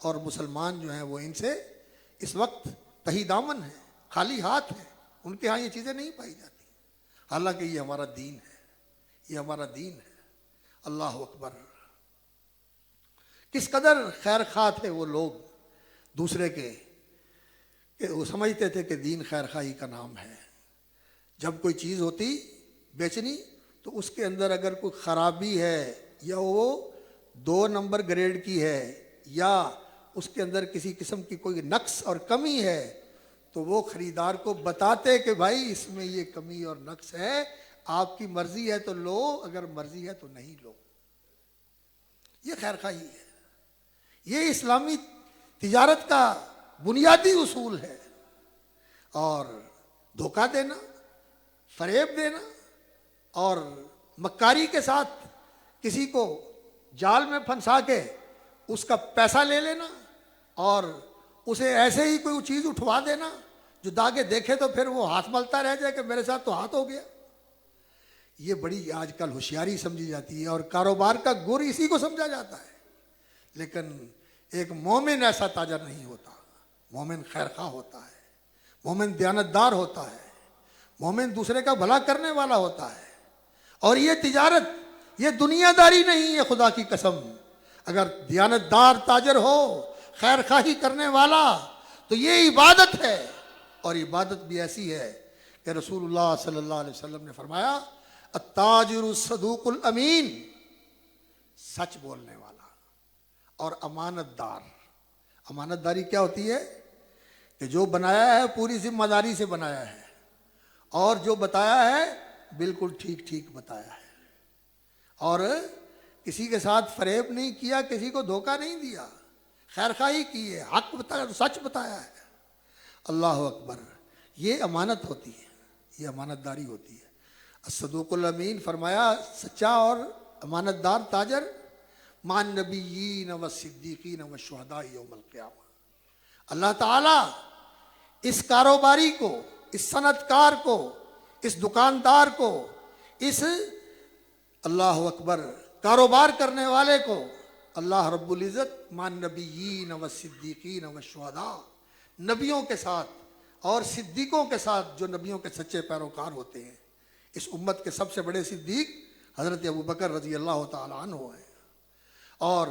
Speaker 1: اور مسلمان جو ہیں وہ ان سے اس وقت تہی دامن ہیں، خالی ہاتھ ہیں، ان کے ہاں یہ چیزیں نہیں پائی جاتی، حالانکہ یہ ہمارا دین ہے، یہ ہمارا دین ہے۔ اللہ اکبر! کس قدر خیر خواہ تھے وہ لوگ دوسرے کے، کہ وہ سمجھتے تھے کہ دین خیر خواہی کا نام ہے۔ جب کوئی چیز ہوتی بیچنی تو اس کے اندر اگر کوئی خرابی ہے یا وہ 2 نمبر گریڈ کی ہے یا اس کے اندر کسی قسم کی کوئی نقص اور کمی ہے تو وہ خریدار کو بتاتے کہ بھائی اس میں یہ کمی اور نقص ہے، آپ کی مرضی ہے تو لو، اگر مرضی ہے تو نہیں لو۔ یہ خیر خواہی ہے، یہ اسلامی تجارت کا بنیادی اصول ہے۔ اور دھوکہ دینا، فریب دینا اور مکاری کے ساتھ کسی کو جال میں پھنسا کے اس کا پیسہ لے لینا اور اسے ایسے ہی کوئی چیز اٹھوا دینا جو داغے دیکھے تو پھر وہ ہاتھ ملتا رہ جائے کہ میرے ساتھ تو ہاتھ ہو گیا، یہ بڑی آج کل ہوشیاری سمجھی جاتی ہے اور کاروبار کا گر اسی کو سمجھا جاتا ہے۔ لیکن ایک مومن ایسا تاجر نہیں ہوتا، مومن خیر خواہ ہوتا ہے، مومن دیانتدار ہوتا ہے، مومن دوسرے کا بھلا کرنے والا ہوتا ہے۔ اور یہ تجارت، یہ دنیا داری نہیں ہے، خدا کی قسم۔ اگر دیانتدار تاجر ہو، خیر خواہی کرنے والا، تو یہ عبادت ہے، اور عبادت بھی ایسی ہے کہ رسول اللہ صلی اللہ علیہ وسلم نے فرمایا التاجر الصدوق الامین، سچ بولنے والا اور امانت دار۔ امانت داری کیا ہوتی ہے؟ کہ جو بنایا ہے پوری ذمہ داری سے بنایا ہے اور جو بتایا ہے بالکل ٹھیک ٹھیک بتایا ہے، اور کسی کے ساتھ فریب نہیں کیا، کسی کو دھوکہ نہیں دیا، خیر خواہی کی ہے، حق بتایا، سچ بتایا ہے۔ اللہ اکبر! یہ امانت ہوتی ہے، یہ امانت داری ہوتی ہے۔ الصدوق الامین فرمایا سچا اور امانت دار تاجر مع النبیین والصدیقین والشہداء یوم القیامہ۔ اللہ تعالیٰ اس کاروباری کو، اس صنعت کار کو، اس دکاندار کو، اس اللہ اکبر. کاروبار کرنے والے کو اللہ رب العزت مان نبیین و صدیقین و شہداء، نبیوں کے ساتھ اور صدیقوں کے ساتھ، جو نبیوں کے سچے پیروکار ہوتے ہیں. اس امت کے سب سے بڑے صدیق حضرت ابوبکر رضی اللہ تعالی عنہ ہیں، اور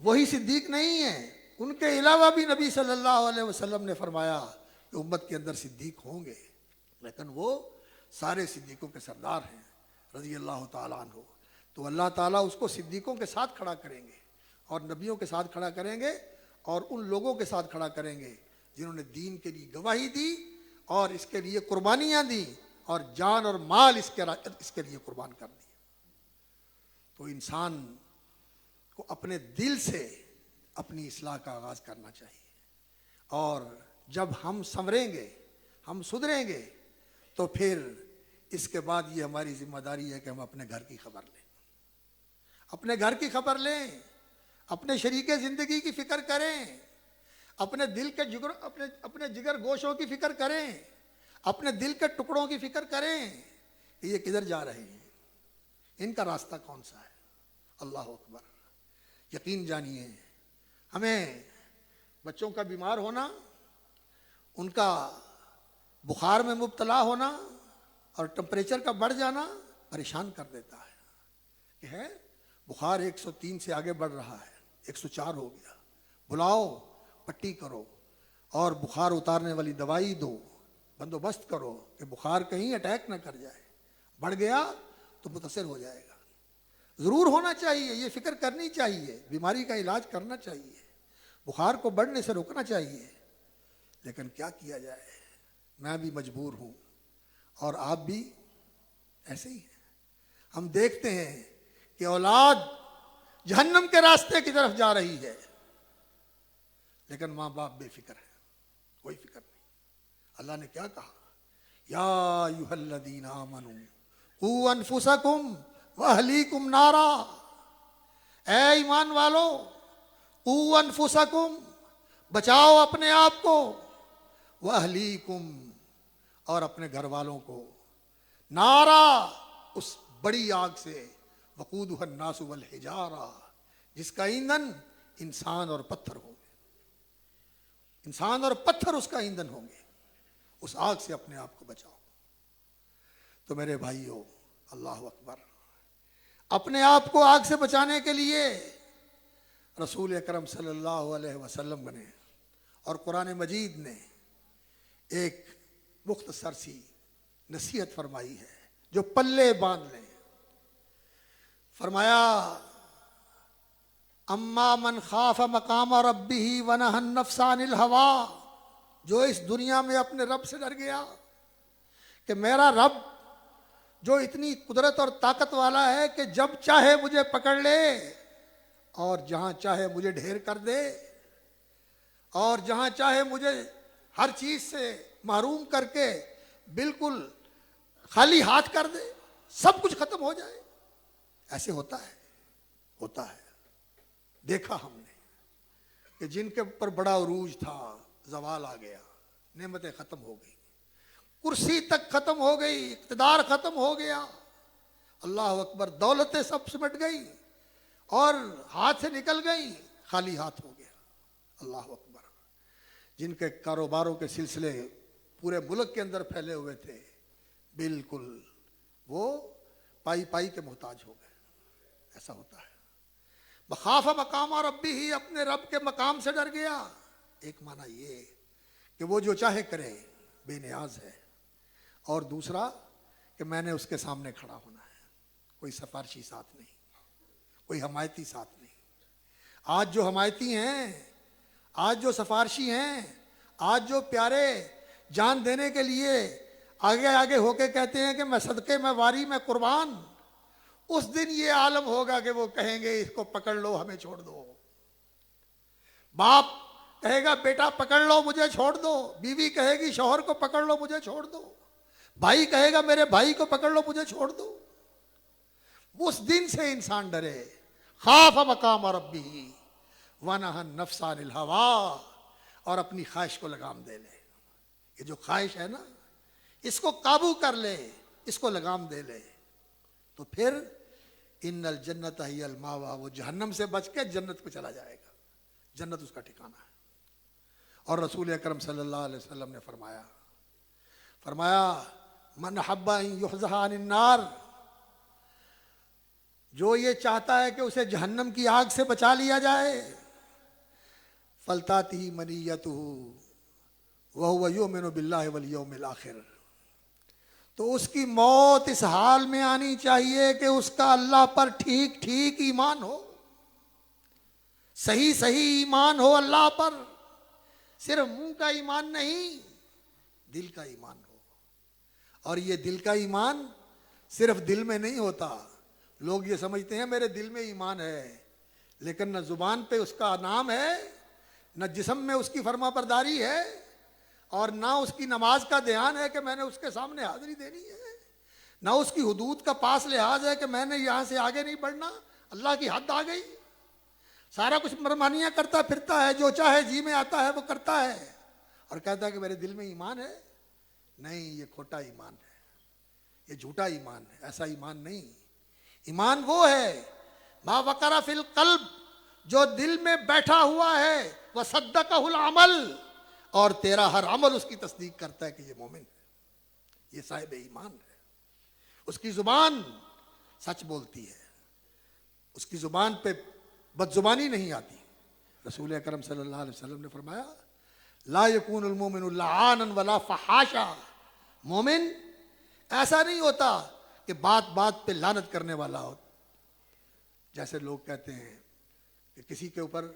Speaker 1: وہی صدیق نہیں ہیں، ان کے علاوہ بھی نبی صلی اللہ علیہ وسلم نے فرمایا کہ امت کے اندر صدیق ہوں گے، لیکن وہ سارے صدیقوں کے سردار ہیں رضی اللہ تعالیٰ عنہ. تو اللہ تعالیٰ اس کو صدیقوں کے ساتھ کھڑا کریں گے اور نبیوں کے ساتھ کھڑا کریں گے اور ان لوگوں کے ساتھ کھڑا کریں گے جنہوں نے دین کے لیے گواہی دی اور اس کے لیے قربانیاں دی اور جان اور مال اس کے لیے قربان کر دی. تو انسان کو اپنے دل سے اپنی اصلاح کا آغاز کرنا چاہیے، اور جب ہم سنوریں گے، ہم سدھریں گے، تو پھر اس کے بعد یہ ہماری ذمہ داری ہے کہ ہم اپنے گھر کی خبر لیں، اپنے گھر کی خبر لیں، اپنے شریک زندگی کی فکر کریں، اپنے دل کے جگر، اپنے جگر گوشوں کی فکر کریں، اپنے دل کے ٹکڑوں کی فکر کریں کہ یہ کدھر جا رہے ہیں، ان کا راستہ کون سا ہے. اللہ اکبر. یقین جانیے، ہمیں بچوں کا بیمار ہونا، ان کا بخار میں مبتلا ہونا اور ٹمپریچر کا بڑھ جانا پریشان کر دیتا ہے کہ ہے بخار 103 سے آگے بڑھ رہا ہے، 104 ہو گیا، بلاؤ، پٹی کرو اور بخار اتارنے والی دوائی دو، بندوبست کرو کہ بخار کہیں اٹیک نہ کر جائے، بڑھ گیا تو متاثر ہو جائے گا. ضرور ہونا چاہیے، یہ فکر کرنی چاہیے، بیماری کا علاج کرنا چاہیے، بخار کو بڑھنے سے روکنا چاہیے. لیکن کیا کیا جائے، میں بھی مجبور ہوں اور آپ بھی ایسے ہی ہیں. ہم دیکھتے ہیں کہ اولاد جہنم کے راستے کی طرف جا رہی ہے، لیکن ماں باپ بے فکر ہے، کوئی فکر نہیں. اللہ نے کیا کہا، یا ایھا الذین آمنوا قوا انفسکم واہلیکم نارا، اے ایمان والو، قوا انفسکم، بچاؤ اپنے آپ کو، واہلیکم، اور اپنے گھر والوں کو، نارا، اس بڑی آگ سے، وقودھا الناس والحجارہ، جس کا ایندھن انسان اور پتھر ہوں گے، انسان اور پتھر اس کا ایندھن ہوں گے. اس آگ سے اپنے آپ کو بچاؤ. تو میرے بھائیوں، اللہ اکبر، اپنے آپ کو آگ سے بچانے کے لیے رسول اکرم صلی اللہ علیہ وسلم نے اور قرآن مجید نے ایک مختصر سی نصیحت فرمائی ہے جو پلے باندھ لیں. فرمایا، اما من خاف مقام ربہ ونہى النفس عن الہویٰ، جو اس دنیا میں اپنے رب سے ڈر گیا کہ میرا رب جو اتنی قدرت اور طاقت والا ہے کہ جب چاہے مجھے پکڑ لے اور جہاں چاہے مجھے ڈھیر کر دے اور جہاں چاہے مجھے ہر چیز سے محروم کر کے بالکل خالی ہاتھ کر دے، سب کچھ ختم ہو جائے. ایسے ہوتا ہے، ہوتا ہے. دیکھا ہم نے کہ جن کے اوپر بڑا عروج تھا، زوال آ گیا، نعمتیں ختم ہو گئی، کرسی تک ختم ہو گئی، اقتدار ختم ہو گیا، اللہ اکبر، دولتیں سب سمٹ گئی اور ہاتھ سے نکل گئی، خالی ہاتھ ہو گیا. اللہ اکبر. جن کے کاروباروں کے سلسلے پورے ملک کے اندر پھیلے ہوئے تھے، بالکل وہ پائی پائی کے محتاج ہو گئے. ایسا ہوتا ہے. بخاف مقام ربی، ہی اپنے رب کے مقام سے ڈر گیا. ایک معنی یہ کہ وہ جو چاہے کرے، بے نیاز ہے، اور دوسرا کہ میں نے اس کے سامنے کھڑا ہونا ہے، کوئی سفارشی ساتھ نہیں، کوئی حمایتی ساتھ نہیں. آج جو حمایتی ہیں، آج جو سفارشی ہیں، آج جو پیارے جان دینے کے لیے آگے آگے ہو کے کہتے ہیں کہ میں صدقے میں واری میں قربان، اس دن یہ عالم ہوگا کہ وہ کہیں گے اس کو پکڑ لو، ہمیں چھوڑ دو. باپ کہے گا بیٹا پکڑ لو، مجھے چھوڑ دو. بیوی کہے گی شوہر کو پکڑ لو، مجھے چھوڑ دو. بھائی کہے گا میرے بھائی کو پکڑ لو، مجھے چھوڑ دو. اس دن سے انسان ڈرے. خاف مقام ربہ ونہى النفس عن الہویٰ، اور اپنی خواہش کو لگام دے لے. یہ جو خواہش ہے نا، اس کو قابو کر لے، اس کو لگام دے لے، تو پھر ان الجنت ہی الماوا، وہ جہنم سے بچ کے جنت کو چلا جائے گا، جنت اس کا ٹھکانہ ہے۔ اور رسول اکرم صلی اللہ علیہ وسلم نے فرمایا من حب ان یحزح عن النار، جو یہ چاہتا ہے کہ اسے جہنم کی آگ سے بچا لیا جائے، فلتاتی منیتہ وہو یؤمن باللہ والیوم الآخر، تو اس کی موت اس حال میں آنی چاہیے کہ اس کا اللہ پر ٹھیک ٹھیک ایمان ہو، صحیح صحیح ایمان ہو اللہ پر، صرف منہ کا ایمان نہیں، دل کا ایمان ہو۔ اور یہ دل کا ایمان صرف دل میں نہیں ہوتا۔ لوگ یہ سمجھتے ہیں میرے دل میں ایمان ہے، لیکن نہ زبان پہ اس کا نام ہے، نہ جسم میں اس کی فرما برداری ہے، اور نہ اس کی نماز کا دھیان ہے کہ میں نے اس کے سامنے حاضری دینی ہے، نہ اس کی حدود کا پاس لحاظ ہے کہ میں نے یہاں سے آگے نہیں بڑھنا، اللہ کی حد آ گئی۔ سارا کچھ مرمانیاں کرتا پھرتا ہے، جو چاہے جی میں آتا ہے وہ کرتا ہے، اور کہتا ہے کہ میرے دل میں ایمان ہے۔ نہیں، یہ کھوٹا ایمان ہے، یہ جھوٹا ایمان ہے، ایسا ایمان نہیں۔ ایمان وہ ہے ما وقر فی القلب، جو دل میں بیٹھا ہوا ہے، وصدقہ العمل، اور تیرا ہر عمل اس کی تصدیق کرتا ہے کہ یہ مومن ہے، یہ صاحب ایمان ہے۔ اس کی زبان سچ بولتی ہے، اس کی زبان پہ بد زبانی نہیں آتی۔ رسول اکرم صلی اللہ علیہ وسلم نے فرمایا لا یکون المومن لعانا ولا فحاشا، مومن ایسا نہیں ہوتا کہ بات بات پہ لعنت کرنے والا ہو، جیسے لوگ کہتے ہیں کہ کسی کے اوپر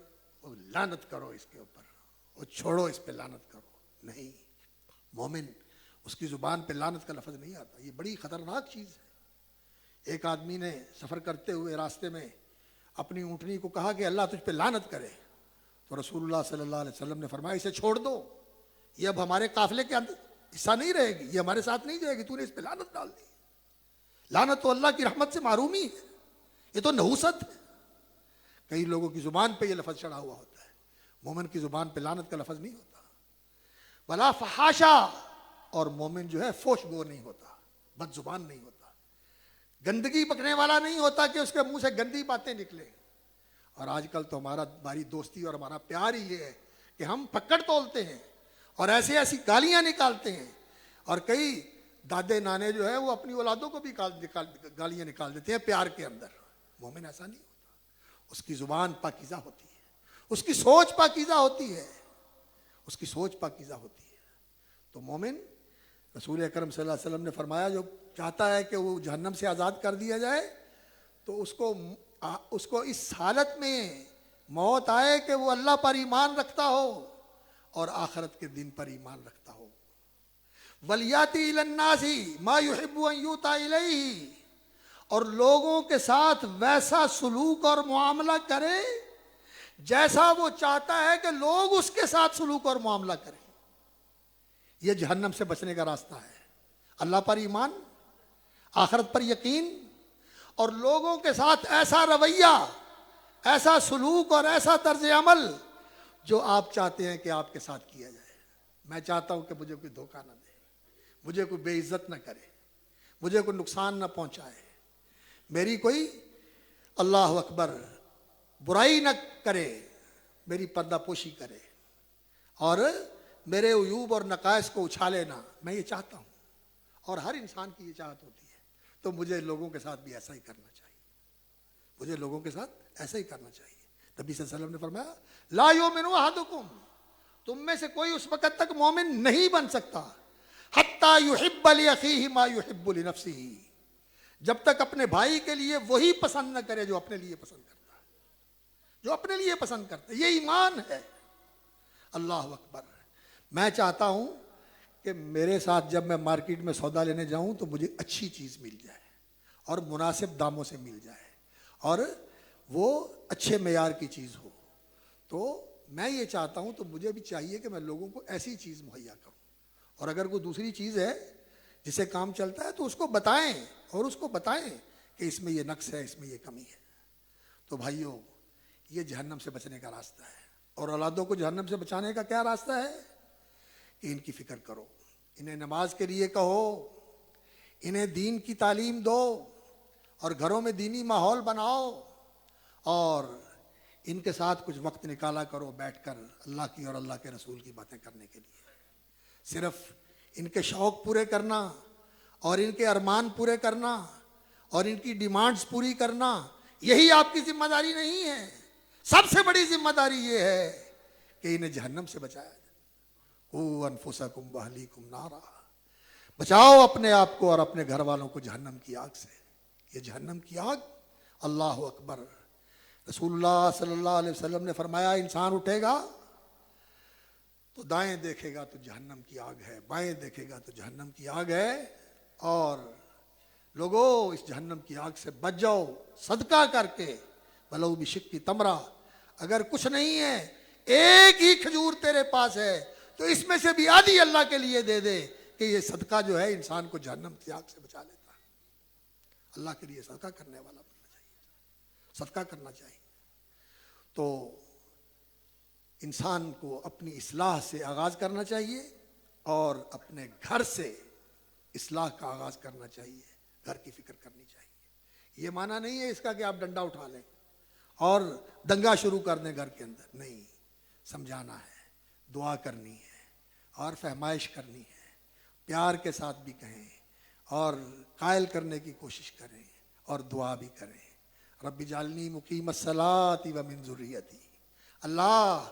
Speaker 1: لعنت کرو، اس کے اوپر وہ چھوڑو، اس پہ لعنت کرو۔ نہیں، مومن اس کی زبان پہ لعنت کا لفظ نہیں آتا، یہ بڑی خطرناک چیز ہے۔ ایک آدمی نے سفر کرتے ہوئے راستے میں اپنی اونٹنی کو کہا کہ اللہ تجھ پہ لعنت کرے، تو رسول اللہ صلی اللہ علیہ وسلم نے فرمایا اسے چھوڑ دو، یہ اب ہمارے قافلے کے اندر حصہ نہیں رہے گی، یہ ہمارے ساتھ نہیں جائے گی، تو نے اس پہ لعنت ڈال دی۔ لعنت تو اللہ کی رحمت سے محرومی ہے، یہ تو نحوست ہے۔ کئی لوگوں کی زبان پہ یہ لفظ چڑھا ہوا ہوتا ہے، مومن کی زبان پہ لعنت کا لفظ نہیں ہوتا۔ ولا فحاشا، اور مومن جو ہے فوش گو نہیں ہوتا، بد زبان نہیں ہوتا، گندگی بکنے والا نہیں ہوتا کہ اس کے منہ سے گندی باتیں نکلیں۔ اور آج کل تو ہماری دوستی اور ہمارا پیار ہی یہ ہے کہ ہم پکڑ تولتے ہیں اور ایسی گالیاں نکالتے ہیں، اور کئی دادے نانے جو ہے وہ اپنی اولادوں کو بھی گالیاں نکال دیتے ہیں پیار کے اندر۔ مومن ایسا نہیں ہوتا، اس کی زبان پاکیزہ ہوتی ہے، اس کی سوچ پاکیزہ ہوتی ہے، اس کی سوچ پاکیزہ ہوتی ہے۔ تو مومن، رسول اکرم صلی اللہ علیہ وسلم نے فرمایا جو چاہتا ہے کہ وہ جہنم سے آزاد کر دیا جائے، تو اس کو اس حالت میں موت آئے کہ وہ اللہ پر ایمان رکھتا ہو اور آخرت کے دن پر ایمان رکھتا ہو۔ وَلْيَأْتِ إِلَى النَّاسِ مَا يُحِبُّ أَن يُؤْتَى إِلَيْهِ، اور لوگوں کے ساتھ ویسا سلوک اور معاملہ کرے جیسا وہ چاہتا ہے کہ لوگ اس کے ساتھ سلوک اور معاملہ کریں۔ یہ جہنم سے بچنے کا راستہ ہے، اللہ پر ایمان، آخرت پر یقین، اور لوگوں کے ساتھ ایسا رویہ، ایسا سلوک اور ایسا طرز عمل جو آپ چاہتے ہیں کہ آپ کے ساتھ کیا جائے۔ میں چاہتا ہوں کہ مجھے کوئی دھوکہ نہ دے، مجھے کوئی بے عزت نہ کرے، مجھے کوئی نقصان نہ پہنچائے، میری کوئی اللہ اکبر برائی نہ کرے، میری پردہ پوشی کرے، اور میرے عیوب اور نقائص کو اچھالے نہ۔ میں یہ چاہتا ہوں، اور ہر انسان کی یہ چاہت ہوتی ہے، تو مجھے لوگوں کے ساتھ بھی ایسا ہی کرنا چاہیے، مجھے لوگوں کے ساتھ ایسا ہی کرنا چاہیے۔ نبی صلی اللہ علیہ وسلم نے فرمایا لا یؤمن احدکم، تم میں سے کوئی اس وقت تک مومن نہیں بن سکتا حتی یحب لاخیہ ما یحب لنفسہ، جب تک اپنے بھائی کے لیے وہی پسند نہ کرے جو اپنے لیے پسند کرتا ہے، جو اپنے لیے پسند کرتا ہے۔ یہ ایمان ہے۔ اللہ اکبر۔ میں چاہتا ہوں کہ میرے ساتھ جب میں مارکیٹ میں سودا لینے جاؤں تو مجھے اچھی چیز مل جائے اور مناسب داموں سے مل جائے اور وہ اچھے معیار کی چیز ہو۔ تو میں یہ چاہتا ہوں، تو مجھے بھی چاہیے کہ میں لوگوں کو ایسی چیز مہیا کروں، اور اگر کوئی دوسری چیز ہے جسے کام چلتا ہے تو اس کو بتائیں، اور اس کو بتائیں کہ اس میں یہ نقص ہے، اس میں یہ کمی ہے۔ تو بھائیوں، یہ جہنم سے بچنے کا راستہ ہے، اور اولادوں کو جہنم سے بچانے کا کیا راستہ ہے کہ ان کی فکر کرو، انہیں نماز کے لیے کہو، انہیں دین کی تعلیم دو، اور گھروں میں دینی ماحول بناؤ اور ان کے ساتھ کچھ وقت نکالا کرو بیٹھ کر اللہ کی اور اللہ کے رسول کی باتیں کرنے کے لیے. صرف ان کے شوق پورے کرنا اور ان کے ارمان پورے کرنا اور ان کی ڈیمانڈز پوری کرنا یہی آپ کی ذمہ داری نہیں ہے. سب سے بڑی ذمہ داری یہ ہے کہ انہیں جہنم سے بچایا جائے. قُوا أَنفُسَكُمْ وَأَهْلِيكُمْ نَارًا، بچاؤ اپنے آپ کو اور اپنے گھر والوں کو جہنم کی آگ سے. یہ جہنم کی آگ، اللہ اکبر. رسول اللہ صلی اللہ علیہ وسلم نے فرمایا انسان اٹھے گا تو دائیں دیکھے گا تو جہنم کی آگ ہے، بائیں دیکھے گا تو جہنم کی آگ ہے. اور لوگوں اس جہنم کی آگ سے بچ جاؤ صدقہ کر کے، بلو بشق کی تمرہ. اگر کچھ نہیں ہے، ایک ہی کھجور تیرے پاس ہے تو اس میں سے بھی آدھی اللہ کے لیے دے دے کہ یہ صدقہ جو ہے انسان کو جہنم کی آگ سے بچا لیتا ہے. اللہ کے لیے صدقہ کرنے والا بننا چاہیے، صدقہ کرنا چاہیے. تو انسان کو اپنی اصلاح سے آغاز کرنا چاہیے اور اپنے گھر سے اصلاح کا آغاز کرنا چاہیے، گھر کی فکر کرنی چاہیے. یہ معنی نہیں ہے اس کا کہ آپ ڈنڈا اٹھا لیں اور دنگا شروع کر دیں گھر کے اندر. نہیں، سمجھانا ہے، دعا کرنی ہے اور فہمائش کرنی ہے. پیار کے ساتھ بھی کہیں اور قائل کرنے کی کوشش کریں اور دعا بھی کریں. رب اجعلنی مقیم الصلاۃ ومن ذریتی. اللہ،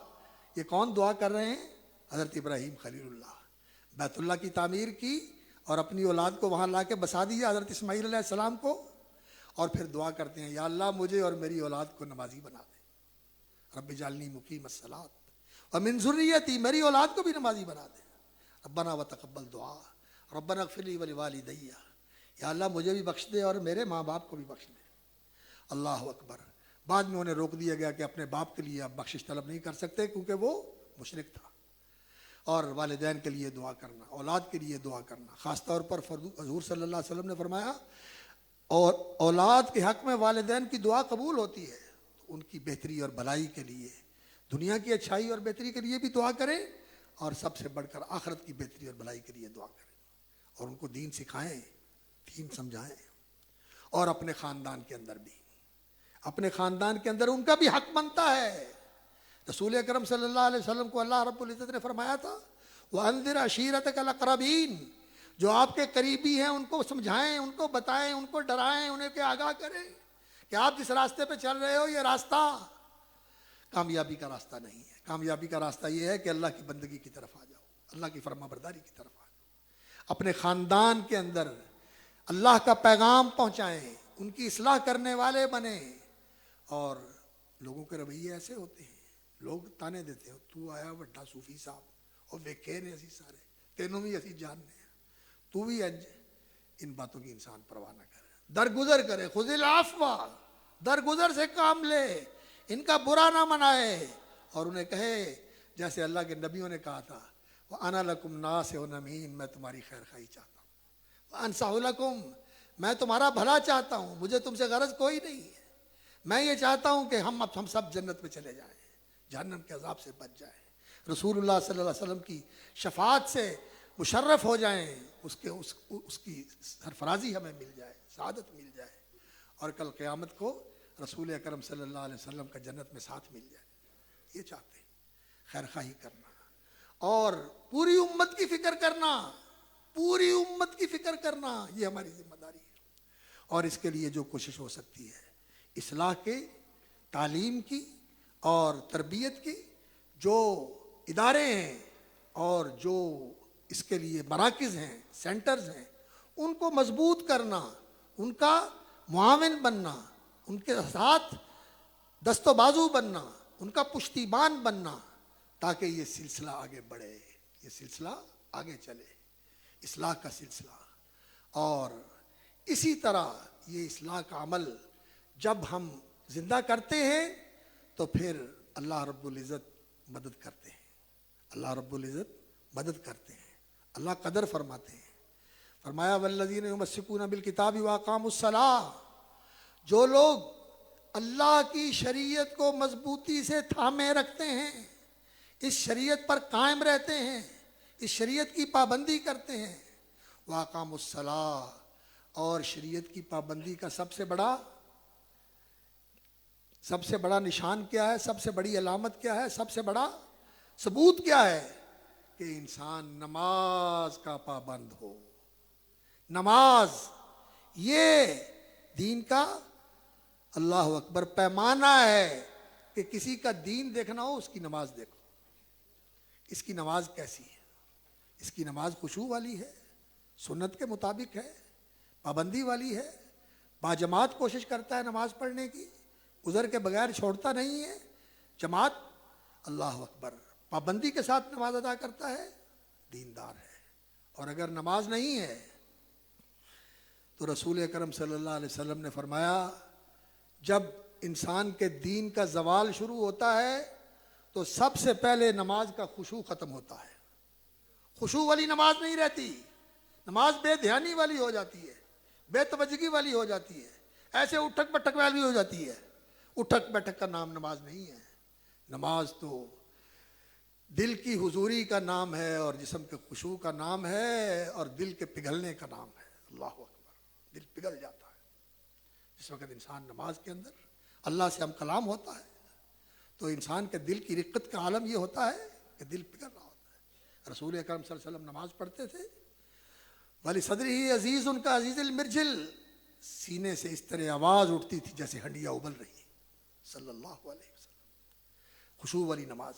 Speaker 1: یہ کون دعا کر رہے ہیں؟ حضرت ابراہیم خلیل اللہ. بیت اللہ کی تعمیر کی اور اپنی اولاد کو وہاں لا کے بسا دیا حضرت اسماعیل علیہ السلام کو، اور پھر دعا کرتے ہیں یا اللہ مجھے اور میری اولاد کو نمازی بنا دے. رب اجعلنی مقیم الصلاۃ ومن ذریتی، میری اولاد کو بھی نمازی بنا دے. ربنا وتقبل دعا ربنا اغفر لی ولوالدی، یا اللہ مجھے بھی بخش دے اور میرے ماں باپ کو بھی بخش دے. اللہ اکبر. بعد میں انہیں روک دیا گیا کہ اپنے باپ کے لیے آپ بخشش طلب نہیں کر سکتے کیونکہ وہ مشرک تھا. اور والدین کے لیے دعا کرنا، اولاد کے لیے دعا کرنا. خاص طور پر حضور صلی اللہ علیہ وسلم نے فرمایا اور اولاد کے حق میں والدین کی دعا قبول ہوتی ہے تو ان کی بہتری اور بھلائی کے لیے، دنیا کی اچھائی اور بہتری کے لیے بھی دعا کریں اور سب سے بڑھ کر آخرت کی بہتری اور بھلائی کے لیے دعا کریں. اور ان کو دین سکھائیں، دین سمجھائیں. اور اپنے خاندان کے اندر بھی، اپنے خاندان کے اندر ان کا بھی حق بنتا ہے. رسول اکرم صلی اللہ علیہ وسلم کو اللہ رب العزت نے فرمایا تھا وَأَنذِرْ عَشِيرَتَكَ الْأَقْرَبِينَ، جو آپ کے قریبی ہیں ان کو سمجھائیں، ان کو بتائیں، ان کو ڈرائیں، انہیں کہ آگاہ کریں کہ آپ جس راستے پہ چل رہے ہو یہ راستہ کامیابی کا راستہ نہیں ہے. کامیابی کا راستہ یہ ہے کہ اللہ کی بندگی کی طرف آ جاؤ، اللہ کی فرما برداری کی طرف آ جاؤ. اپنے خاندان کے اندر اللہ کا پیغام پہنچائیں، ان کی اصلاح کرنے والے بنیں. اور لوگوں کے رویے ایسے ہوتے ہیں، لوگ تانے دیتے ہیں تو آیا وڈا صوفی صاحب اور ویکھے نے اسی سارے تینوں بھی اسی جاننے ہیں، تو بھی انج. ان باتوں کی انسان پرواہ نہ کرے، درگزر کرے. خذ العفو، درگزر سے کام لے، ان کا برا نہ منائے اور انہیں کہے جیسے اللہ کے نبیوں نے کہا تھا وَأَنَا لَكُمْ نَاصِحٌ أَمِينٌ، میں تمہاری خیر خواہی چاہتا ہوں. وَأَنصَحُ لَكُمْ، میں تمہارا بھلا چاہتا ہوں، مجھے تم سے غرض کوئی نہیں ہے. میں یہ چاہتا ہوں کہ ہم سب جنت میں چلے جائیں، جہنم کے عذاب سے بچ جائیں، رسول اللہ صلی اللہ علیہ وسلم کی شفاعت سے مشرف ہو جائیں، اس کی سرفرازی ہمیں مل جائے، سعادت مل جائے، اور کل قیامت کو رسول اکرم صلی اللہ علیہ وسلم کا جنت میں ساتھ مل جائے. یہ چاہتے ہیں. خیر خواہی کرنا اور پوری امت کی فکر کرنا، پوری امت کی فکر کرنا، یہ ہماری ذمہ داری ہے. اور اس کے لیے جو کوشش ہو سکتی ہے اصلاح کے، تعلیم کی اور تربیت کی جو ادارے ہیں اور جو اس کے لیے مراکز ہیں، سینٹرز ہیں، ان کو مضبوط کرنا، ان کا معاون بننا، ان کے ساتھ دست و بازو بننا، ان کا پشتیبان بننا تاکہ یہ سلسلہ آگے بڑھے، یہ سلسلہ آگے چلے، اصلاح کا سلسلہ. اور اسی طرح یہ اصلاح کا عمل جب ہم زندہ کرتے ہیں تو پھر اللہ رب العزت مدد کرتے ہیں، اللہ رب العزت مدد کرتے ہیں. اللہ قدر فرماتے ہیں، فرمایا والذین یمسکون بالکتاب واقاموا الصلاۃ، جو لوگ اللہ کی شریعت کو مضبوطی سے تھامے رکھتے ہیں، اس شریعت پر قائم رہتے ہیں، اس شریعت کی پابندی کرتے ہیں، واقاموا الصلاۃ، اور شریعت کی پابندی کا سب سے بڑا نشان کیا ہے؟ سب سے بڑی علامت کیا ہے؟ سب سے بڑا ثبوت کیا ہے؟ کہ انسان نماز کا پابند ہو۔ نماز یہ دین کا اللہ اکبر پیمانہ ہے کہ کسی کا دین دیکھنا ہو اس کی نماز دیکھو۔ اس کی نماز کیسی ہے؟ اس کی نماز خشوع والی ہے، سنت کے مطابق ہے، پابندی والی ہے، باجماعت کوشش کرتا ہے نماز پڑھنے کی، عذر کے بغیر چھوڑتا نہیں ہے، جماعت، اللہ اکبر، پابندی کے ساتھ نماز ادا کرتا ہے، دیندار ہے۔ اور اگر نماز نہیں ہے تو رسول اکرم صلی اللہ علیہ وسلم نے فرمایا جب انسان کے دین کا زوال شروع ہوتا ہے تو سب سے پہلے نماز کا خشوع ختم ہوتا ہے۔ خشوع والی نماز نہیں رہتی، نماز بے دھیانی والی ہو جاتی ہے، بے توجہی والی ہو جاتی ہے، ایسے اٹھک بٹھک والی ہو جاتی ہے۔ اٹھک بیٹھک کا نام نماز نہیں ہے، نماز تو دل کی حضوری کا نام ہے اور جسم کے خشوع کا نام ہے اور دل کے پگھلنے کا نام ہے۔ اللہ اکبر، دل پگھل جاتا ہے جس وقت انسان نماز کے اندر اللہ سے ہم کلام ہوتا ہے تو انسان کے دل کی رقت کا عالم یہ ہوتا ہے کہ دل پگھل رہا ہوتا ہے۔ رسول اکرم صلی اللہ علیہ وسلم نماز پڑھتے تھے، ولی صدری عزیز، ان کا عزیز المرجل، سینے سے اس طرح آواز اٹھتی تھی جیسے ہنڈیاں ابل رہی ہیں، صلی اللہ علیہ وسلم۔ خشوع والی نماز،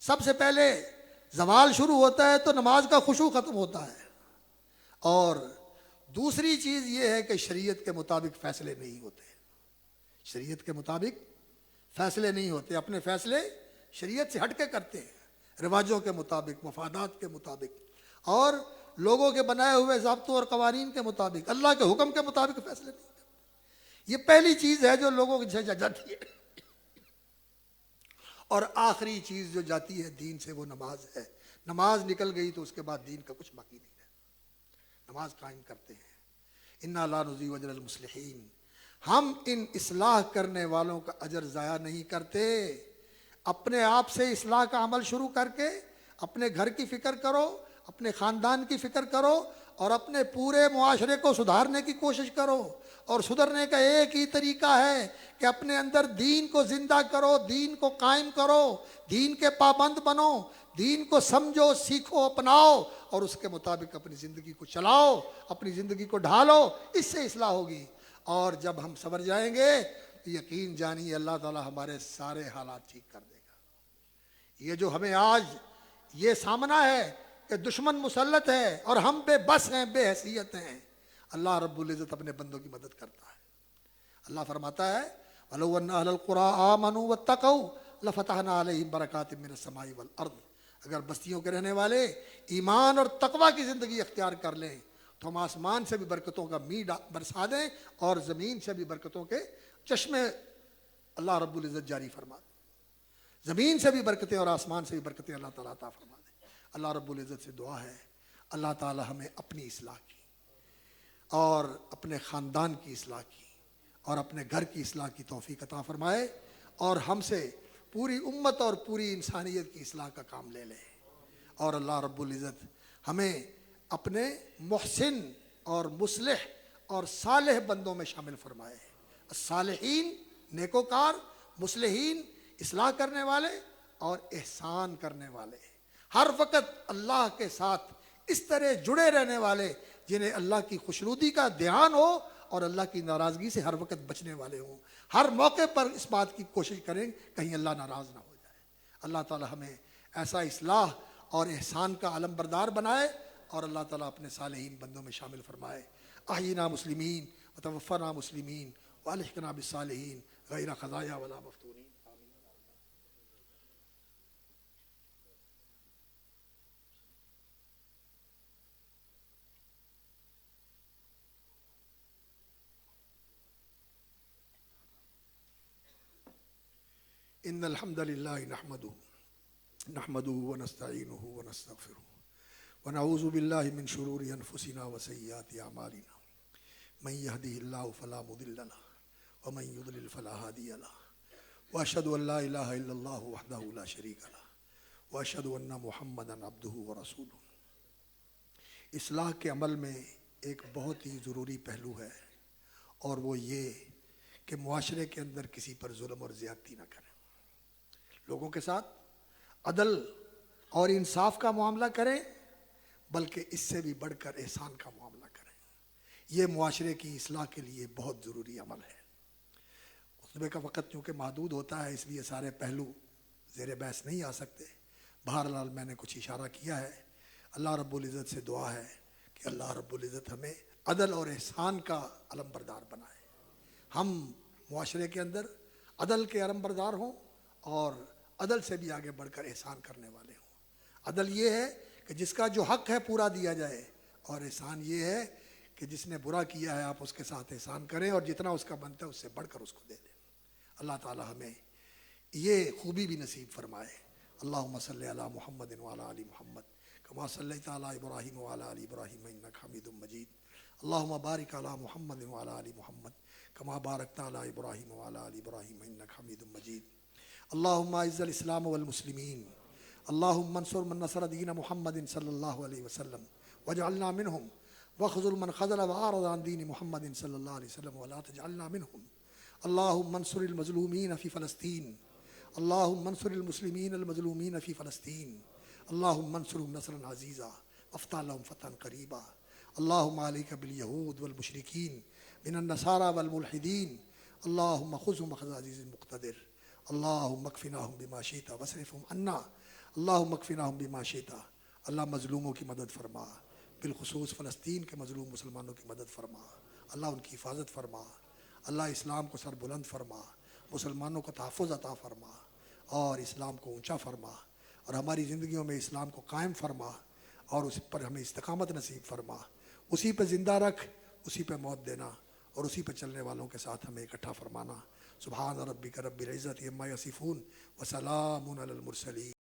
Speaker 1: سب سے پہلے زوال شروع ہوتا ہے تو نماز کا خشوع ختم ہوتا ہے۔ اور دوسری چیز یہ ہے کہ شریعت کے مطابق فیصلے نہیں ہوتے، شریعت کے مطابق فیصلے نہیں ہوتے، اپنے فیصلے شریعت سے ہٹ کے کرتے ہیں، رواجوں کے مطابق، مفادات کے مطابق اور لوگوں کے بنائے ہوئے ضابطوں اور قوانین کے مطابق، اللہ کے حکم کے مطابق فیصلے نہیں کرتے۔ یہ پہلی چیز ہے جو لوگوں کی جھجک جاتی ہے۔ اور آخری چیز جو جاتی ہے دین سے وہ نماز ہے۔ نماز نکل گئی تو اس کے بعد دین کا کچھ باقی نہیں ہے۔ نماز قائم کرتے ہیں، انا لا نضیع اجر المصلحین، ہم ان اصلاح کرنے والوں کا اجر ضائع نہیں کرتے۔ اپنے آپ سے اصلاح کا عمل شروع کر کے اپنے گھر کی فکر کرو، اپنے خاندان کی فکر کرو اور اپنے پورے معاشرے کو سدھارنے کی کوشش کرو۔ اور سدھرنے کا ایک ہی طریقہ ہے کہ اپنے اندر دین کو زندہ کرو، دین کو قائم کرو، دین کے پابند بنو، دین کو سمجھو، سیکھو، اپناؤ اور اس کے مطابق اپنی زندگی کو چلاؤ، اپنی زندگی کو ڈھالو، اس سے اصلاح ہوگی۔ اور جب ہم سنور جائیں گے تو یقین جانیے اللہ تعالیٰ ہمارے سارے حالات ٹھیک کر دے گا۔ یہ جو ہمیں آج یہ سامنا ہے کہ دشمن مسلط ہے اور ہم بے بس ہیں، بے حیثیت ہیں، اللہ رب العزت اپنے بندوں کی مدد کرتا ہے۔ اللہ فرماتا ہے وَلَوْ أَنَّ أَهْلَ الْقُرَىٰ آمَنُوا وَاتَّقَوْا لَفَتَحْنَا عَلَيْهِمْ بَرَكَاتٍ مِّنَ السَّمَاءِ وَالْأَرْضِ، اگر بستیوں کے رہنے والے ایمان اور تقوی کی زندگی اختیار کر لیں تو ہم آسمان سے بھی برکتوں کا می برسا دیں اور زمین سے بھی برکتوں کے چشمے اللہ رب العزت جاری فرما دیں۔ زمین سے بھی برکتیں اور آسمان سے بھی برکتیں اللہ تعالیٰ عطا فرما دیں۔ اللہ رب العزت سے دعا ہے اللہ تعالیٰ ہمیں اپنی اصلاح کی اور اپنے خاندان کی اصلاح کی اور اپنے گھر کی اصلاح کی توفیق عطا فرمائے اور ہم سے پوری امت اور پوری انسانیت کی اصلاح کا کام لے لے۔ اور اللہ رب العزت ہمیں اپنے محسن اور مصلح اور صالح بندوں میں شامل فرمائے۔ الصالحین، نیکوکار، مصلحین، اصلاح کرنے والے اور احسان کرنے والے، ہر وقت اللہ کے ساتھ اس طرح جڑے رہنے والے جنہیں اللہ کی خوشنودی کا دھیان ہو اور اللہ کی ناراضگی سے ہر وقت بچنے والے ہوں۔ ہر موقع پر اس بات کی کوشش کریں کہیں اللہ ناراض نہ ہو جائے۔ اللہ تعالی ہمیں ایسا اصلاح اور احسان کا علم بردار بنائے اور اللہ تعالیٰ اپنے صالحین بندوں میں شامل فرمائے۔ احینا مسلمین وتوفنا مسلمین والحقنا بالصالحین غیر خزایا ولا مفتونین۔ ان الحمد للہ نحمده ونستعینه ونستغفره ونعوذ باللہ من شرور انفسنا وسیئات اعمالنا من يهده الله فلا مضل له ومن يضلل فلا هادي له واشهد ان لا اله الا الله وحده لا شريك له واشهد ان محمدا عبده ورسوله۔ اصلاح کے عمل میں ایک بہت ہی ضروری پہلو ہے، اور وہ یہ کہ معاشرے کے اندر کسی پر ظلم اور زیادتی نہ کریں، لوگوں کے ساتھ عدل اور انصاف کا معاملہ کریں، بلکہ اس سے بھی بڑھ کر احسان کا معاملہ کریں۔ یہ معاشرے کی اصلاح کے لیے بہت ضروری عمل ہے۔ خطبے کا وقت چونکہ محدود ہوتا ہے، اس لیے سارے پہلو زیر بحث نہیں آ سکتے، بہرحال میں نے کچھ اشارہ کیا ہے۔ اللہ رب العزت سے دعا ہے کہ اللہ رب العزت ہمیں عدل اور احسان کا علم بردار بنائے، ہم معاشرے کے اندر عدل کے علم بردار ہوں اور عدل سے بھی آگے بڑھ کر احسان کرنے والے ہوں۔ عدل یہ ہے کہ جس کا جو حق ہے پورا دیا جائے، اور احسان یہ ہے کہ جس نے برا کیا ہے آپ اس کے ساتھ احسان کریں اور جتنا اس کا بنتا ہے اس سے بڑھ کر اس کو دے دیں۔ اللہ تعالی ہمیں یہ خوبی بھی نصیب فرمائے۔ اللہم صلی علی محمد وعلی آل محمد کما صلیت علی ابراہیم وعلی آل ابراہیم انک حمید مجید۔ اللہم بارک علی محمد وعلی آل محمد کما بارکت علی ابراہیم وعلی آل ابراہیم انک حمید مجید۔ اللہم اعز الاسلام والمسلمین، اللہم انصر من نصر دین محمد صلی اللہ علیہ وسلم واجعلنا منہم، واخذل من خذل وأعرض عن دین محمد صلی اللہ علیہ وسلم ولا تجعلنا منہم۔ اللہم انصر المظلومین فی فلسطین، اللہم انصر المسلمین المظلومین فی فلسطین، اللہم انصرهم نصرا عزیزا وافتح لهم فتحا قریبا۔ اللہم علیک بالیہود والمشرکین من النصارى والملحدین، اللہم خذهم اخذ عزیز مقتدر، اللہم اکفناہم بما شئت واصرفهم عنا، اللہم اکفناہم بما شئت۔ اللہ مظلوموں کی مدد فرما، بالخصوص فلسطین کے مظلوم مسلمانوں کی مدد فرما، اللہ ان کی حفاظت فرما، اللہ اسلام کو سر بلند فرما، مسلمانوں کو تحفظ عطا فرما اور اسلام کو اونچا فرما، اور ہماری زندگیوں میں اسلام کو قائم فرما اور اس پر ہمیں استقامت نصیب فرما، اسی پہ زندہ رکھ، اسی پہ موت دینا اور اسی پہ چلنے والوں کے ساتھ ہمیں اکٹھا فرمانا۔ سبحان ربک رب العزت عما یصفون وسلام علی المرسلین۔